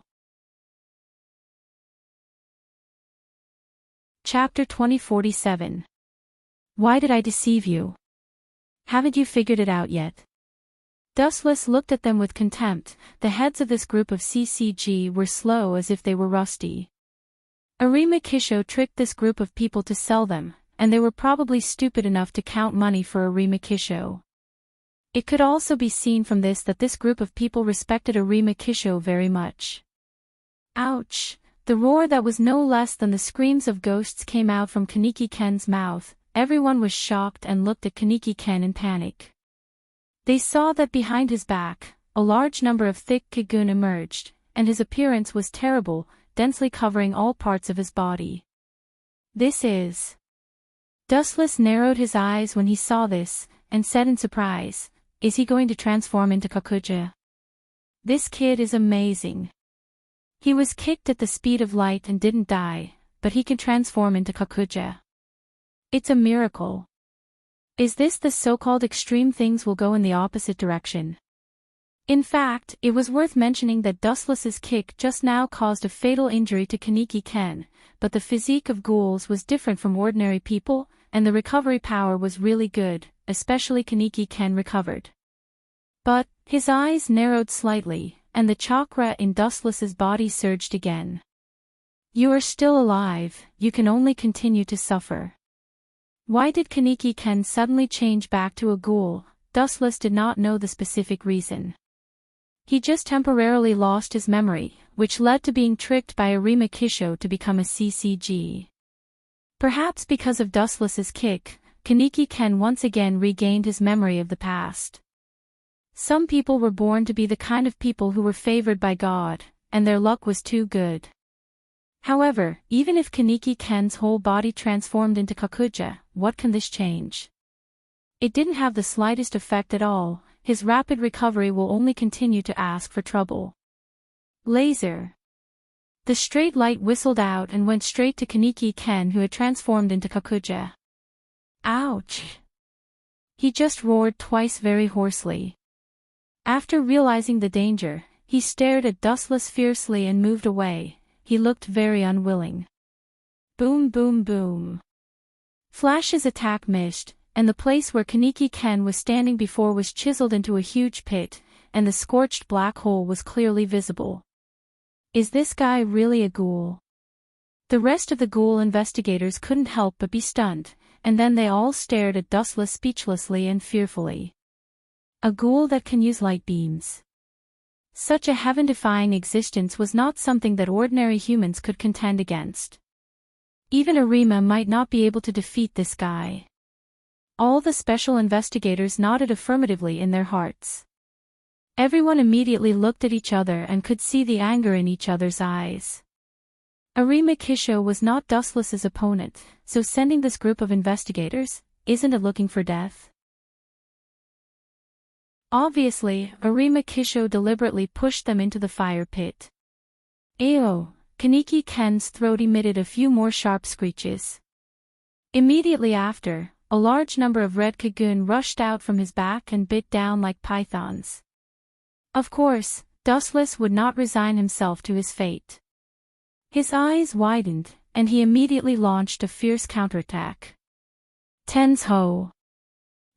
Chapter 2047. Why did I deceive you? Haven't you figured it out yet? Dustless looked at them with contempt. The heads of this group of CCG were slow as if they were rusty. Arima Kisho tricked this group of people to sell them, and they were probably stupid enough to count money for Arima Kisho. It could also be seen from this that this group of people respected Arima Kisho very much. Ouch! The roar that was no less than the screams of ghosts came out from Kaneki-ken's mouth. Everyone was shocked and looked at Kaneki-ken in panic. They saw that behind his back, a large number of thick Kagun emerged, and his appearance was terrible, densely covering all parts of his body. This is... Dustless narrowed his eyes when he saw this, and said in surprise, is he going to transform into Kakuja? This kid is amazing. He was kicked at the speed of light and didn't die, but he can transform into Kakuja. It's a miracle. Is this the so-called extreme things will go in the opposite direction? In fact, it was worth mentioning that Dustless's kick just now caused a fatal injury to Kaneki-ken, but the physique of ghouls was different from ordinary people, and the recovery power was really good, especially Kaneki-ken recovered. But, his eyes narrowed slightly, and the chakra in Dustless's body surged again. You are still alive, you can only continue to suffer. Why did Kaneki-ken suddenly change back to a ghoul? Dustless did not know the specific reason. He just temporarily lost his memory, which led to being tricked by Arima Kisho to become a CCG. Perhaps because of Dustless's kick, Kaneki-ken once again regained his memory of the past. Some people were born to be the kind of people who were favored by God, and their luck was too good. However, even if Kaneki-ken's whole body transformed into Kakuja, what can this change? It didn't have the slightest effect at all. His rapid recovery will only continue to ask for trouble. Laser. The straight light whistled out and went straight to Kaneki-ken, who had transformed into Kakuja. Ouch! He just roared twice very hoarsely. After realizing the danger, he stared at Dustless fiercely and moved away. He looked very unwilling. Boom boom boom. Flash's attack missed, and the place where Kaneki-ken was standing before was chiseled into a huge pit, and the scorched black hole was clearly visible. Is this guy really a ghoul? The rest of the ghoul investigators couldn't help but be stunned, and then they all stared at Dustless speechlessly and fearfully. A ghoul that can use light beams. Such a heaven-defying existence was not something that ordinary humans could contend against. Even Arima might not be able to defeat this guy. All the special investigators nodded affirmatively in their hearts. Everyone immediately looked at each other and could see the anger in each other's eyes. Arima Kisho was not Dustless's opponent, so sending this group of investigators, isn't it looking for death? Obviously, Arima Kisho deliberately pushed them into the fire pit. Ayo! Kaneki-ken's throat emitted a few more sharp screeches. Immediately after, a large number of red Kagun rushed out from his back and bit down like pythons. Of course, Dustless would not resign himself to his fate. His eyes widened, and he immediately launched a fierce counterattack. Tensho!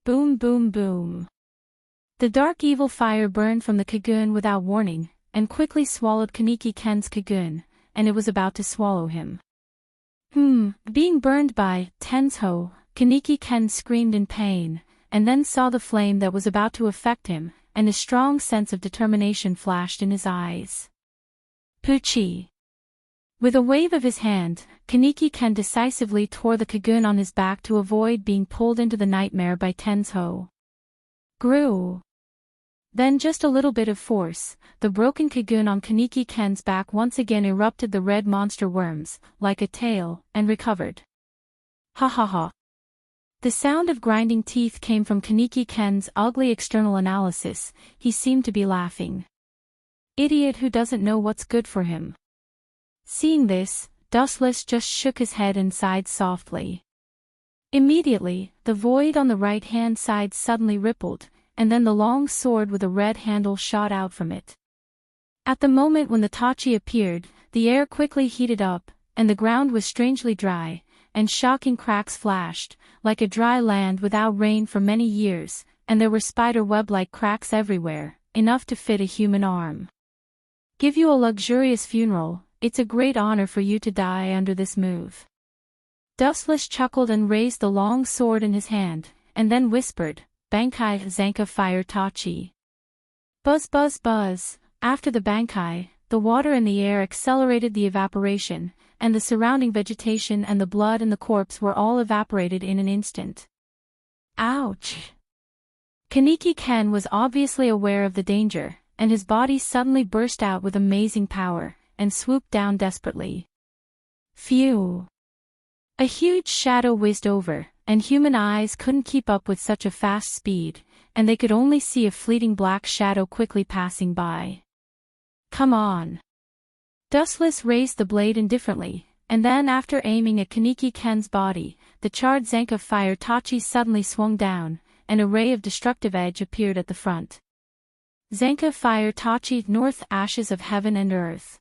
Boom boom boom. The dark evil fire burned from the Kagun without warning, and quickly swallowed Kaneki-ken's Kagun, and it was about to swallow him. Being burned by Tensho, Kaneki-ken screamed in pain, and then saw the flame that was about to affect him, and a strong sense of determination flashed in his eyes. Puchi! With a wave of his hand, Kaneki-ken decisively tore the kagun on his back to avoid being pulled into the nightmare by Tensho. Grew. Then just a little bit of force, the broken kagun on Kaneki-ken's back once again erupted the red monster worms, like a tail, and recovered. Ha ha ha. The sound of grinding teeth came from Kaneki-ken's ugly external analysis. He seemed to be laughing. Idiot who doesn't know what's good for him. Seeing this, Dustless just shook his head and sighed softly. Immediately, the void on the right-hand side suddenly rippled, and then the long sword with a red handle shot out from it. At the moment when the Tachi appeared, the air quickly heated up, and the ground was strangely dry, and shocking cracks flashed, like a dry land without rain for many years, and there were spider-web-like cracks everywhere, enough to fit a human arm. Give you a luxurious funeral, it's a great honor for you to die under this move. Dustless chuckled and raised the long sword in his hand, and then whispered, Bankai Zanka Fire Tachi. Buzz buzz buzz. After the Bankai, the water in the air accelerated the evaporation, and the surrounding vegetation and the blood and the corpse were all evaporated in an instant. Ouch! Kaneki-ken was obviously aware of the danger, and his body suddenly burst out with amazing power, and swooped down desperately. Phew! A huge shadow whizzed over, and human eyes couldn't keep up with such a fast speed, and they could only see a fleeting black shadow quickly passing by. Come on! Dustless raised the blade indifferently, and then after aiming at Kaneki-ken's body, the charred Zanka Fire Tachi suddenly swung down, and a ray of destructive edge appeared at the front. Zanka Fire Tachi North Ashes of Heaven and Earth.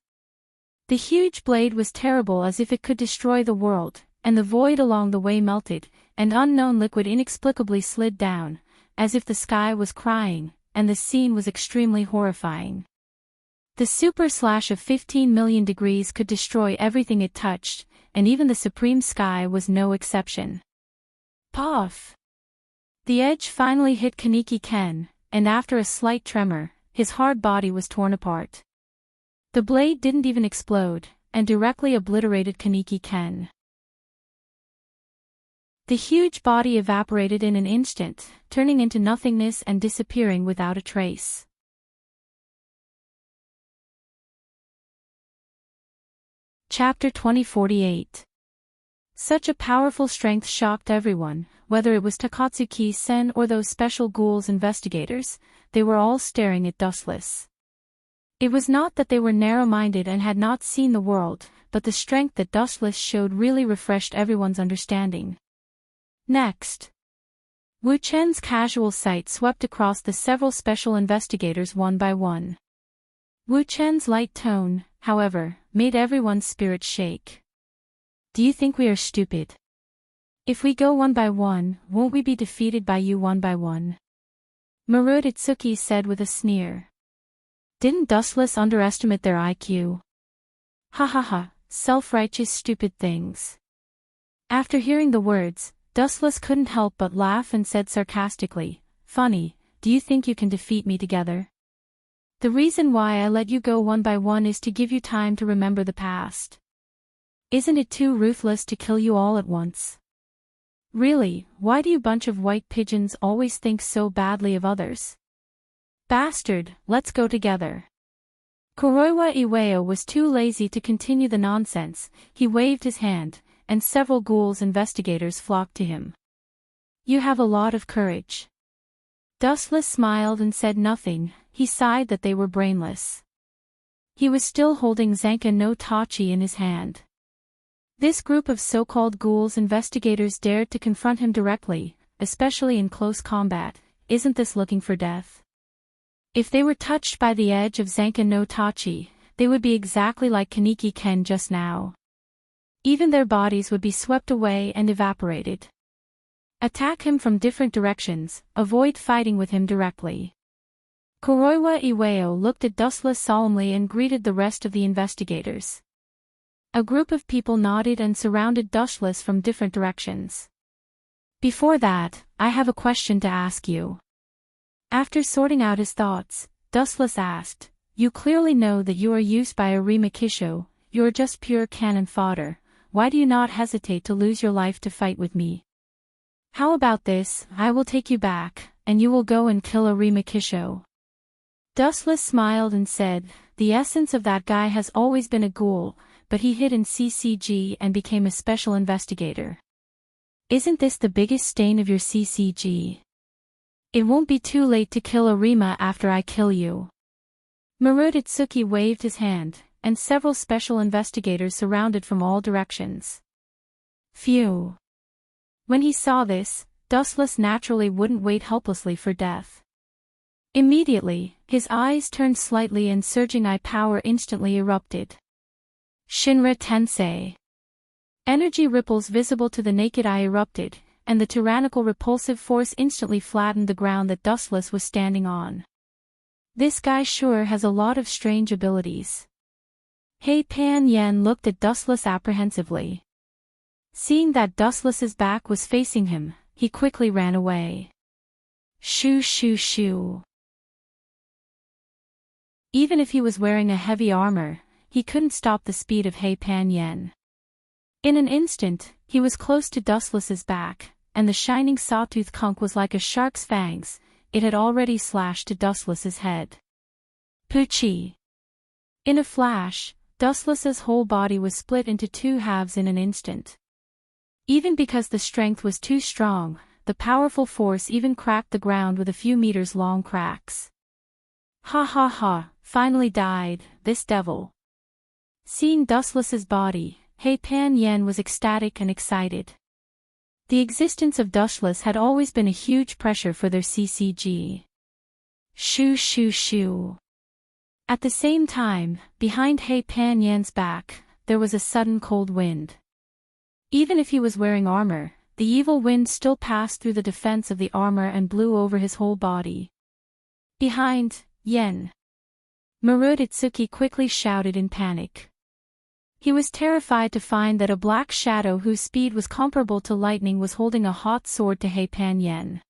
The huge blade was terrible as if it could destroy the world, and the void along the way melted, and unknown liquid inexplicably slid down, as if the sky was crying, and the scene was extremely horrifying. The super slash of 15 million degrees could destroy everything it touched, and even the supreme sky was no exception. Puff! The edge finally hit Kaneki-ken, and after a slight tremor, his hard body was torn apart. The blade didn't even explode, and directly obliterated Kaneki-ken. The huge body evaporated in an instant, turning into nothingness and disappearing without a trace. Chapter 2048. Such a powerful strength shocked everyone, whether it was Takatsuki-sen or those special ghouls investigators. They were all staring at Dustless. It was not that they were narrow-minded and had not seen the world, but the strength that Dustless showed really refreshed everyone's understanding. Next. Wu Chen's casual sight swept across the several special investigators one by one. Wu Chen's light tone, however, made everyone's spirit shake. Do you think we are stupid? If we go one by one, won't we be defeated by you one by one? Maruditsuki said with a sneer. Didn't Dustless underestimate their IQ? Ha ha ha, self-righteous stupid things. After hearing the words, Dustless couldn't help but laugh and said sarcastically, Funny, do you think you can defeat me together? The reason why I let you go one by one is to give you time to remember the past. Isn't it too ruthless to kill you all at once? Really, why do you bunch of white pigeons always think so badly of others? Bastard, let's go together. Kuroiwa Iwao was too lazy to continue the nonsense. He waved his hand, and several ghouls investigators flocked to him. You have a lot of courage. Dustless smiled and said nothing. He sighed that they were brainless. He was still holding Zanka no Tachi in his hand. This group of so-called ghouls investigators dared to confront him directly, especially in close combat. Isn't this looking for death? If they were touched by the edge of Zanka no Tachi, they would be exactly like Kaneki-ken just now. Even their bodies would be swept away and evaporated. Attack him from different directions, avoid fighting with him directly. Kuroiwa Iwao looked at Dustless solemnly and greeted the rest of the investigators. A group of people nodded and surrounded Dustless from different directions. Before that, I have a question to ask you. After sorting out his thoughts, Dustless asked, you clearly know that you are used by Arima Kisho, you are just pure cannon fodder, why do you not hesitate to lose your life to fight with me? How about this, I will take you back, and you will go and kill Arima Kisho. Dustless smiled and said, the essence of that guy has always been a ghoul, but he hid in CCG and became a special investigator. Isn't this the biggest stain of your CCG? It won't be too late to kill Arima after I kill you. Maruditsuki waved his hand, and several special investigators surrounded from all directions. Phew. When he saw this, Dustless naturally wouldn't wait helplessly for death. Immediately, his eyes turned slightly and surging eye power instantly erupted. Shinra Tensei. Energy ripples visible to the naked eye erupted, and the tyrannical repulsive force instantly flattened the ground that Dustless was standing on. This guy sure has a lot of strange abilities. Hei Pan Yen looked at Dustless apprehensively. Seeing that Dustless's back was facing him, he quickly ran away. Shoo shoo shoo. Even if he was wearing a heavy armor, he couldn't stop the speed of Hei Pan Yen. In an instant, he was close to Dustless's back, and the shining sawtooth conch was like a shark's fangs, it had already slashed to Dustless's head. Poochie! In a flash, Dustless's whole body was split into two halves in an instant. Even because the strength was too strong, the powerful force even cracked the ground with a few meters-long cracks. Ha ha ha, finally died, this devil. Seeing Dustless's body, Hei Pan Yen was ecstatic and excited. The existence of Dustless had always been a huge pressure for their CCG. Shoo shoo shoo. At the same time, behind Hei Pan Yen's back, there was a sudden cold wind. Even if he was wearing armor, the evil wind still passed through the defense of the armor and blew over his whole body. Behind, Yen. Maruditsuki quickly shouted in panic. He was terrified to find that a black shadow whose speed was comparable to lightning was holding a hot sword to Hei Pan Yen.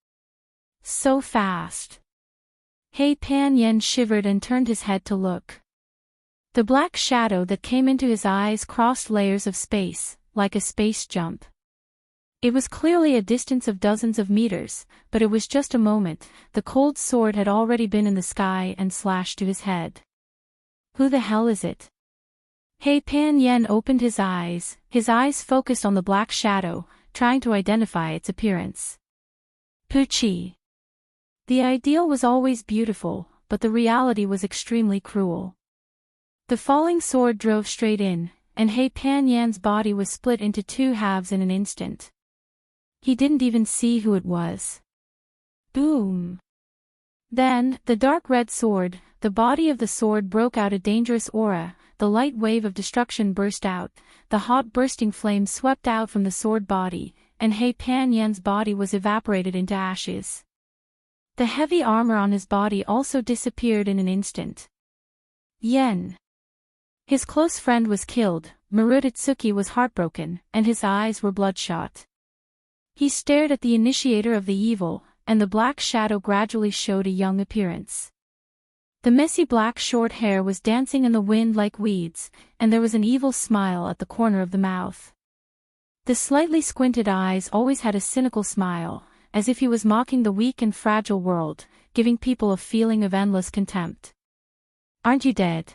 So fast. Hei Pan Yen shivered and turned his head to look. The black shadow that came into his eyes crossed layers of space, like a space jump. It was clearly a distance of dozens of meters, but it was just a moment, the cold sword had already been in the sky and slashed to his head. Who the hell is it? Hei Pan Yen opened his eyes focused on the black shadow, trying to identify its appearance. Poochie. The ideal was always beautiful, but the reality was extremely cruel. The falling sword drove straight in, and Hei Pan Yan's body was split into two halves in an instant. He didn't even see who it was. Boom! Then, the dark red sword, the body of the sword broke out a dangerous aura, the light wave of destruction burst out, the hot bursting flame swept out from the sword body, and Hei Pan Yan's body was evaporated into ashes. The heavy armor on his body also disappeared in an instant. Yen. His close friend was killed, Maruditsuki was heartbroken, and his eyes were bloodshot. He stared at the initiator of the evil, and the black shadow gradually showed a young appearance. The messy black short hair was dancing in the wind like weeds, and there was an evil smile at the corner of the mouth. The slightly squinted eyes always had a cynical smile, as if he was mocking the weak and fragile world, giving people a feeling of endless contempt. Aren't you dead?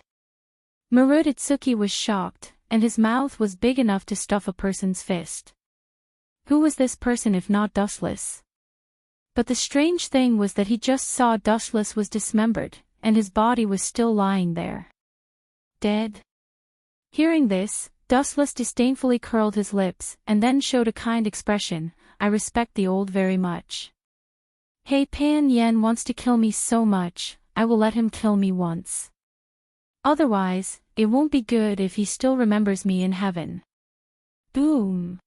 Maruditsuki was shocked, and his mouth was big enough to stuff a person's fist. Who was this person if not Dustless? But the strange thing was that he just saw Dustless was dismembered, and his body was still lying there. Dead? Hearing this, Dustless disdainfully curled his lips and then showed a kind expression, I respect the old very much. Hei Pan Yen wants to kill me so much, I will let him kill me once. Otherwise, it won't be good if he still remembers me in heaven. Boom!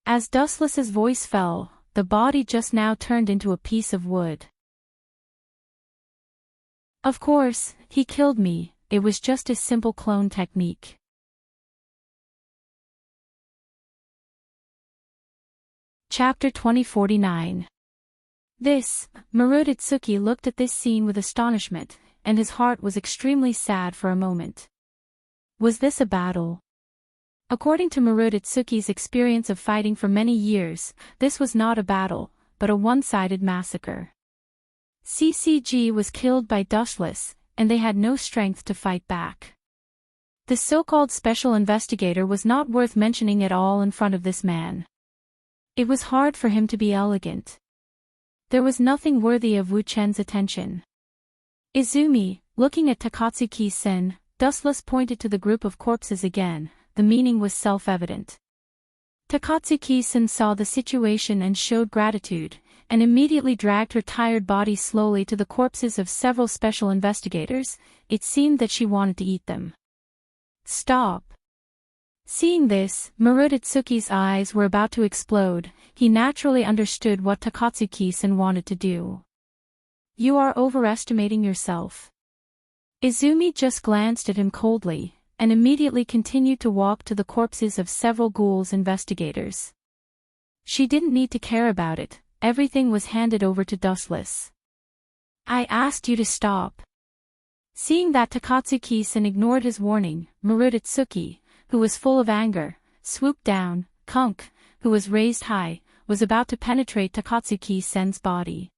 As Dustless's voice fell, the body just now turned into a piece of wood. Of course, he killed me, it was just a simple clone technique. Chapter 2049. Marutitsuki looked at this scene with astonishment, and his heart was extremely sad for a moment. Was this a battle? According to Marutitsuki's experience of fighting for many years, this was not a battle, but a one-sided massacre. CCG was killed by dustless, and they had no strength to fight back. The so-called special investigator was not worth mentioning at all in front of this man. It was hard for him to be elegant. There was nothing worthy of Wu Chen's attention. Izumi, looking at Takatsuki-sen, dustless pointed to the group of corpses again. The meaning was self-evident. Takatsuki-sen saw the situation and showed gratitude, and immediately dragged her tired body slowly to the corpses of several special investigators. It seemed that she wanted to eat them. Stop. Seeing this, Marutitsuki's eyes were about to explode. He naturally understood what Takatsuki-sen wanted to do. You are overestimating yourself. Izumi just glanced at him coldly, and immediately continued to walk to the corpses of several ghouls investigators. She didn't need to care about it, everything was handed over to dustless. I asked you to stop. Seeing that Takatsuki-sen ignored his warning, Marutitsuki, who was full of anger, swooped down. Kunk, who was raised high, was about to penetrate Takatsuki-sen's body.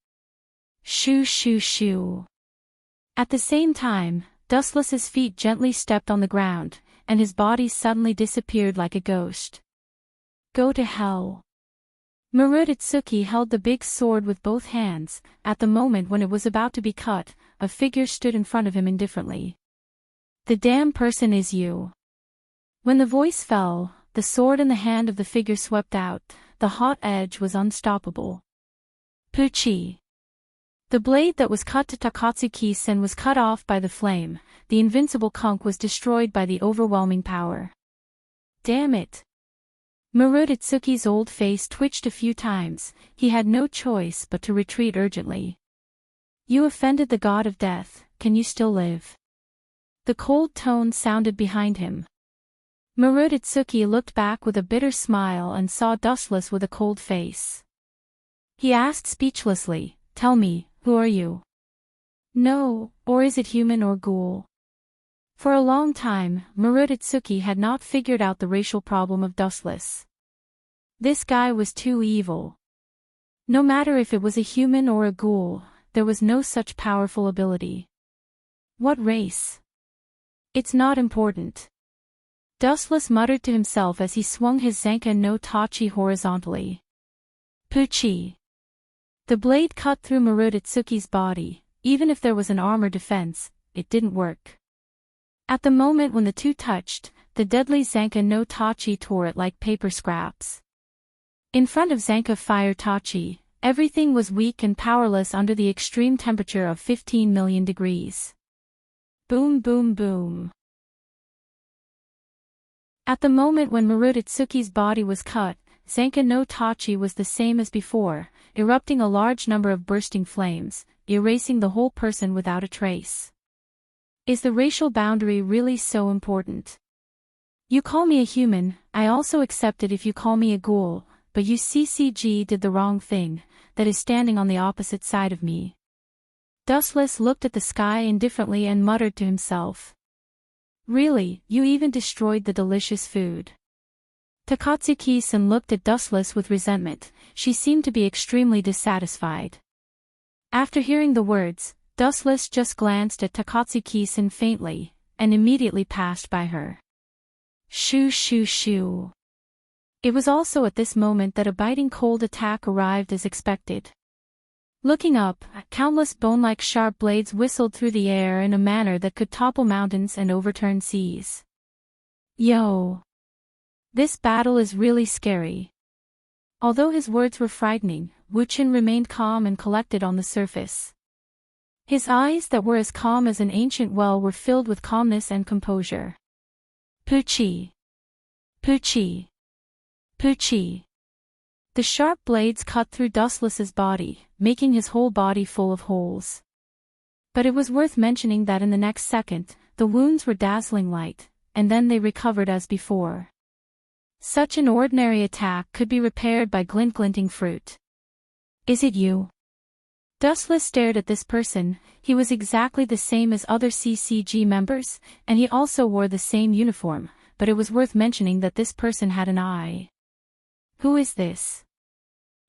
Shoo shoo shoo. At the same time, dustless's feet gently stepped on the ground, and his body suddenly disappeared like a ghost. Go to hell. Marutitsuki held the big sword with both hands. At the moment when it was about to be cut, a figure stood in front of him indifferently. The damn person is you. When the voice fell, the sword in the hand of the figure swept out. The hot edge was unstoppable. Puchi. The blade that was cut to Takatsuki-sen was cut off by the flame. The invincible Kunk was destroyed by the overwhelming power. Damn it. Marutitsuki's old face twitched a few times. He had no choice but to retreat urgently. You offended the god of death, can you still live? The cold tone sounded behind him. Marutitsuki looked back with a bitter smile and saw dustless with a cold face. He asked speechlessly, tell me, who are you? No, or is it human or ghoul? For a long time, Marutitsuki had not figured out the racial problem of dustless. This guy was too evil. No matter if it was a human or a ghoul, there was no such powerful ability. What race? It's not important. Dustless muttered to himself as he swung his Zanka no Tachi horizontally. Puchi. The blade cut through Marutitsuki's body. Even if there was an armor defense, it didn't work. At the moment when the two touched, the deadly Zanka no Tachi tore it like paper scraps. In front of Zanka fire Tachi, everything was weak and powerless under the extreme temperature of 15 million degrees. Boom boom boom. At the moment when Marutitsuki's body was cut, Zanka no Tachi was the same as before, erupting a large number of bursting flames, erasing the whole person without a trace. Is the racial boundary really so important? You call me a human, I also accept it if you call me a ghoul, but you CCG did the wrong thing, that is standing on the opposite side of me. Dustless looked at the sky indifferently and muttered to himself. Really, you even destroyed the delicious food. Takatsuki-sen looked at Dustless with resentment. She seemed to be extremely dissatisfied. After hearing the words, Dustless just glanced at Takatsuki-sen faintly, and immediately passed by her. Shoo shoo shoo. It was also at this moment that a biting cold attack arrived as expected. Looking up, countless bone-like sharp blades whistled through the air in a manner that could topple mountains and overturn seas. Yo! This battle is really scary. Although his words were frightening, Wu Chen remained calm and collected on the surface. His eyes that were as calm as an ancient well were filled with calmness and composure. Puchi! Puchi! Puchi! The sharp blades cut through Dustless's body, making his whole body full of holes. But it was worth mentioning that in the next second, the wounds were dazzling light, and then they recovered as before. Such an ordinary attack could be repaired by glinting fruit. Is it you? Dustless stared at this person. He was exactly the same as other CCG members, and he also wore the same uniform, but it was worth mentioning that this person had an eye. Who is this?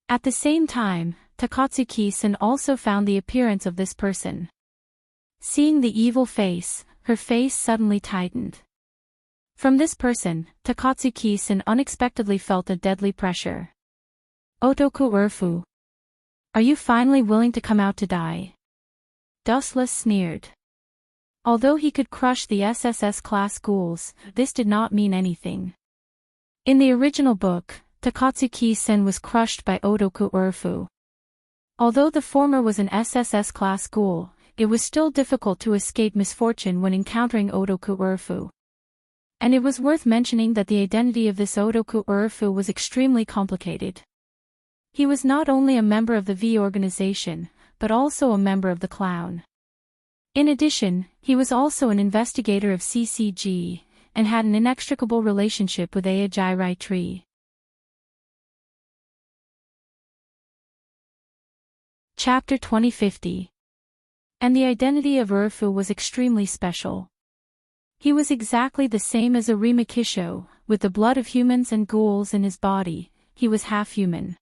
At the same time, Takatsuki-san also found the appearance of this person. Seeing the evil face, her face suddenly tightened. From this person, Takatsuki-san unexpectedly felt a deadly pressure. Otoku Urfu. Are you finally willing to come out to die? Dustless sneered. Although he could crush the SSS class ghouls, this did not mean anything. In the original book, Takatsuki-sen was crushed by Otoku Urfu. Although the former was an SSS class ghoul, it was still difficult to escape misfortune when encountering Otoku Urfu. And it was worth mentioning that the identity of this Otoku Urfu was extremely complicated. He was not only a member of the V organization, but also a member of the clown. In addition, he was also an investigator of CCG, and had an inextricable relationship with Ajiri Tree. Chapter 2050. And the identity of Urfu was extremely special. He was exactly the same as Arima Kisho, with the blood of humans and ghouls in his body. He was half human.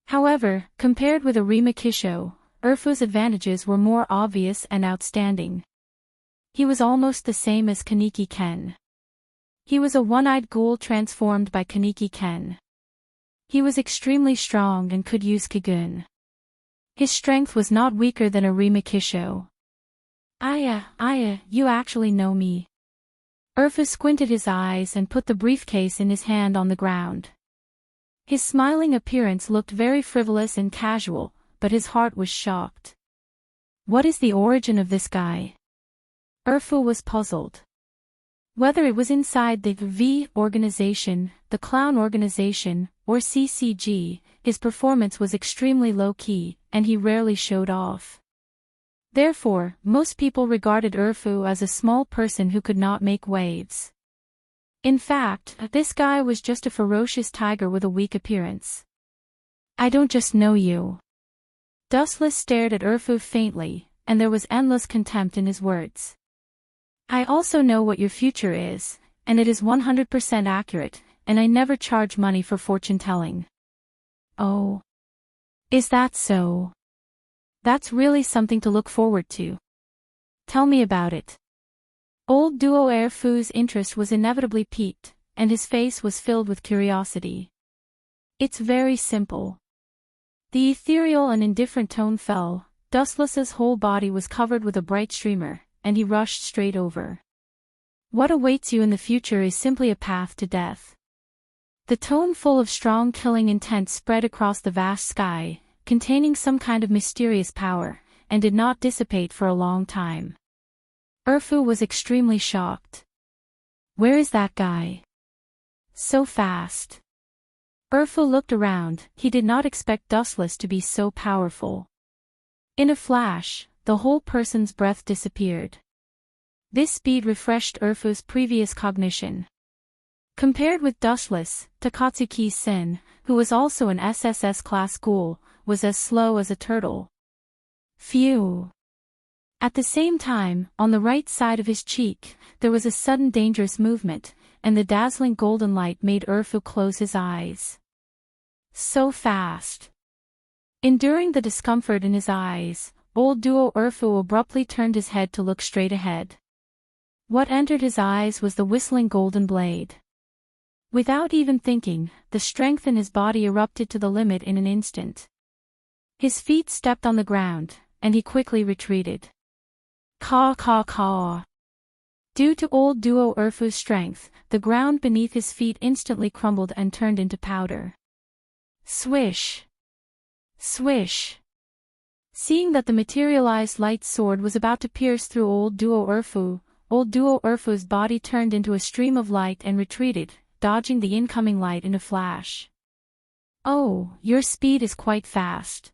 However, compared with Arima Kisho, Urfu's advantages were more obvious and outstanding. He was almost the same as Kaneki Ken. He was a one-eyed ghoul transformed by Kaneki Ken. He was extremely strong and could use Kigun. His strength was not weaker than Arima Kisho. Aya, you actually know me. Urfu squinted his eyes and put the briefcase in his hand on the ground. His smiling appearance looked very frivolous and casual, but his heart was shocked. What is the origin of this guy? Urfu was puzzled. Whether it was inside the V organization, the clown organization, or CCG, his performance was extremely low-key, and he rarely showed off. Therefore, most people regarded Urfu as a small person who could not make waves. In fact, this guy was just a ferocious tiger with a weak appearance. I don't just know you. Dustless stared at Urfu faintly, and there was endless contempt in his words. I also know what your future is, and it is 100% accurate, and I never charge money for fortune-telling. Oh. Is that so? That's really something to look forward to. Tell me about it. Old duo Urfu's interest was inevitably piqued, and his face was filled with curiosity. It's very simple. The ethereal and indifferent tone fell. Dustless's whole body was covered with a bright streamer, and he rushed straight over. What awaits you in the future is simply a path to death. The tone full of strong killing intent spread across the vast sky, containing some kind of mysterious power, and did not dissipate for a long time. Urfu was extremely shocked. Where is that guy? So fast. Urfu looked around. He did not expect Dustless to be so powerful. In a flash, the whole person's breath disappeared. This speed refreshed Urfu's previous cognition. Compared with Dustless, Takatsuki-sen, who was also an SSS class ghoul, was as slow as a turtle. Phew. At the same time, on the right side of his cheek, there was a sudden dangerous movement, and the dazzling golden light made Urfu close his eyes. So fast. Enduring the discomfort in his eyes, old duo Urfu abruptly turned his head to look straight ahead. What entered his eyes was the whistling golden blade. Without even thinking, the strength in his body erupted to the limit in an instant. His feet stepped on the ground, and he quickly retreated. Caw caw caw. Due to old duo Urfu's strength, the ground beneath his feet instantly crumbled and turned into powder. Swish. Swish. Seeing that the materialized light sword was about to pierce through old duo Urfu's body turned into a stream of light and retreated, dodging the incoming light in a flash. Oh, your speed is quite fast.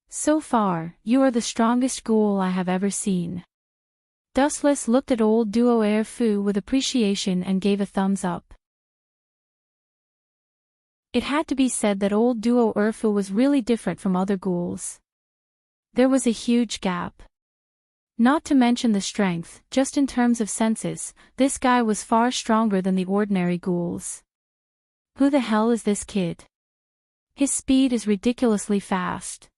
So far, you are the strongest ghoul I have ever seen. Dustless looked at old duo Urfu with appreciation and gave a thumbs up. It had to be said that old duo Urfu was really different from other ghouls. There was a huge gap. Not to mention the strength, just in terms of senses, this guy was far stronger than the ordinary ghouls. Who the hell is this kid? His speed is ridiculously fast.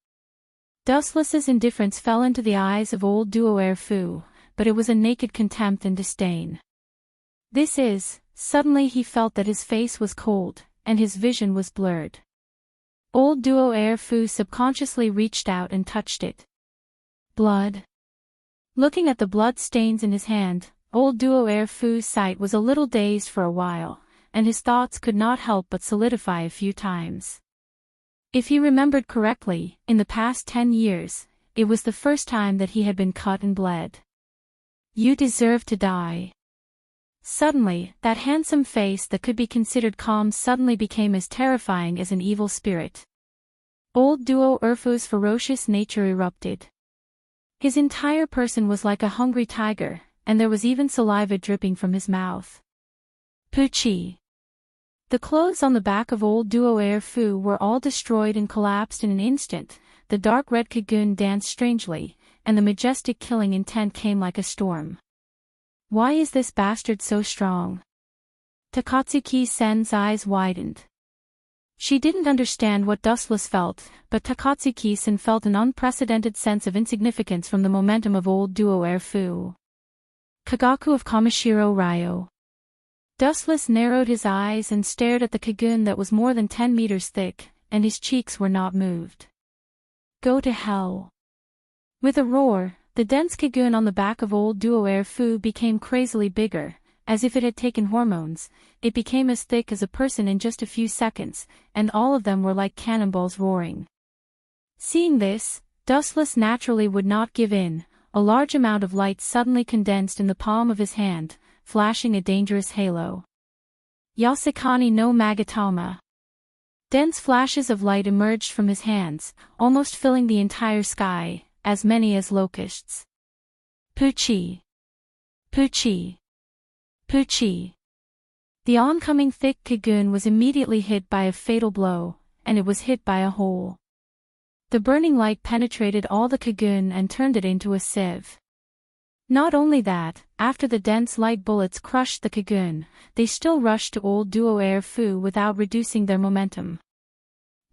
Dustless's indifference fell into the eyes of old duo Urfu, but it was a naked contempt and disdain. Suddenly he felt that his face was cold, and his vision was blurred. Old duo Urfu subconsciously reached out and touched it. Blood. Looking at the blood stains in his hand, old duo Urfu's sight was a little dazed for a while, and his thoughts could not help but solidify a few times. If he remembered correctly, in the past 10 years, it was the first time that he had been cut and bled. You deserve to die. Suddenly, that handsome face that could be considered calm suddenly became as terrifying as an evil spirit. Old duo Urfu's ferocious nature erupted. His entire person was like a hungry tiger, and there was even saliva dripping from his mouth. Poochie. The clothes on the back of old duo Urfu were all destroyed and collapsed in an instant, the dark red Kagun danced strangely, and the majestic killing intent came like a storm. Why is this bastard so strong? Takatsuki-sen's eyes widened. She didn't understand what Dustless felt, but Takatsuki-sen felt an unprecedented sense of insignificance from the momentum of old duo Urfu. Kagaku of Kamishiro Ryo. Dustless narrowed his eyes and stared at the Kagun that was more than 10 meters thick, and his cheeks were not moved. Go to hell. With a roar, the dense Kagun on the back of old duo Urfu became crazily bigger. As if it had taken hormones, it became as thick as a person in just a few seconds, and all of them were like cannonballs roaring. Seeing this, Dustless naturally would not give in. A large amount of light suddenly condensed in the palm of his hand, flashing a dangerous halo. Yasukani no Magatama. Dense flashes of light emerged from his hands, almost filling the entire sky, as many as locusts. Poochie. Poochie. Poochie. The oncoming thick Kagun was immediately hit by a fatal blow, and it was hit by a hole. The burning light penetrated all the Kagun and turned it into a sieve. Not only that, after the dense light bullets crushed the Kagun, they still rushed to old duo Urfu without reducing their momentum.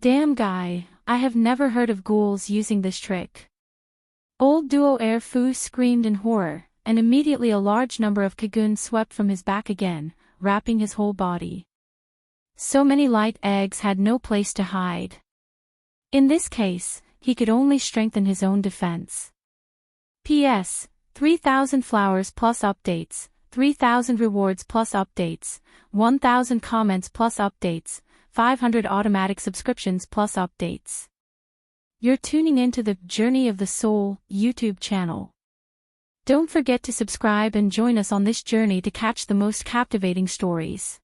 Damn guy, I have never heard of ghouls using this trick. Old duo Urfu screamed in horror, and immediately a large number of Kagun swept from his back again, wrapping his whole body. So many light eggs had no place to hide. In this case, he could only strengthen his own defense. P.S. 3,000 flowers plus updates, 3,000 rewards plus updates, 1,000 comments plus updates, 500 automatic subscriptions plus updates. You're tuning into the Journey of the Soul YouTube channel. Don't forget to subscribe and join us on this journey to catch the most captivating stories.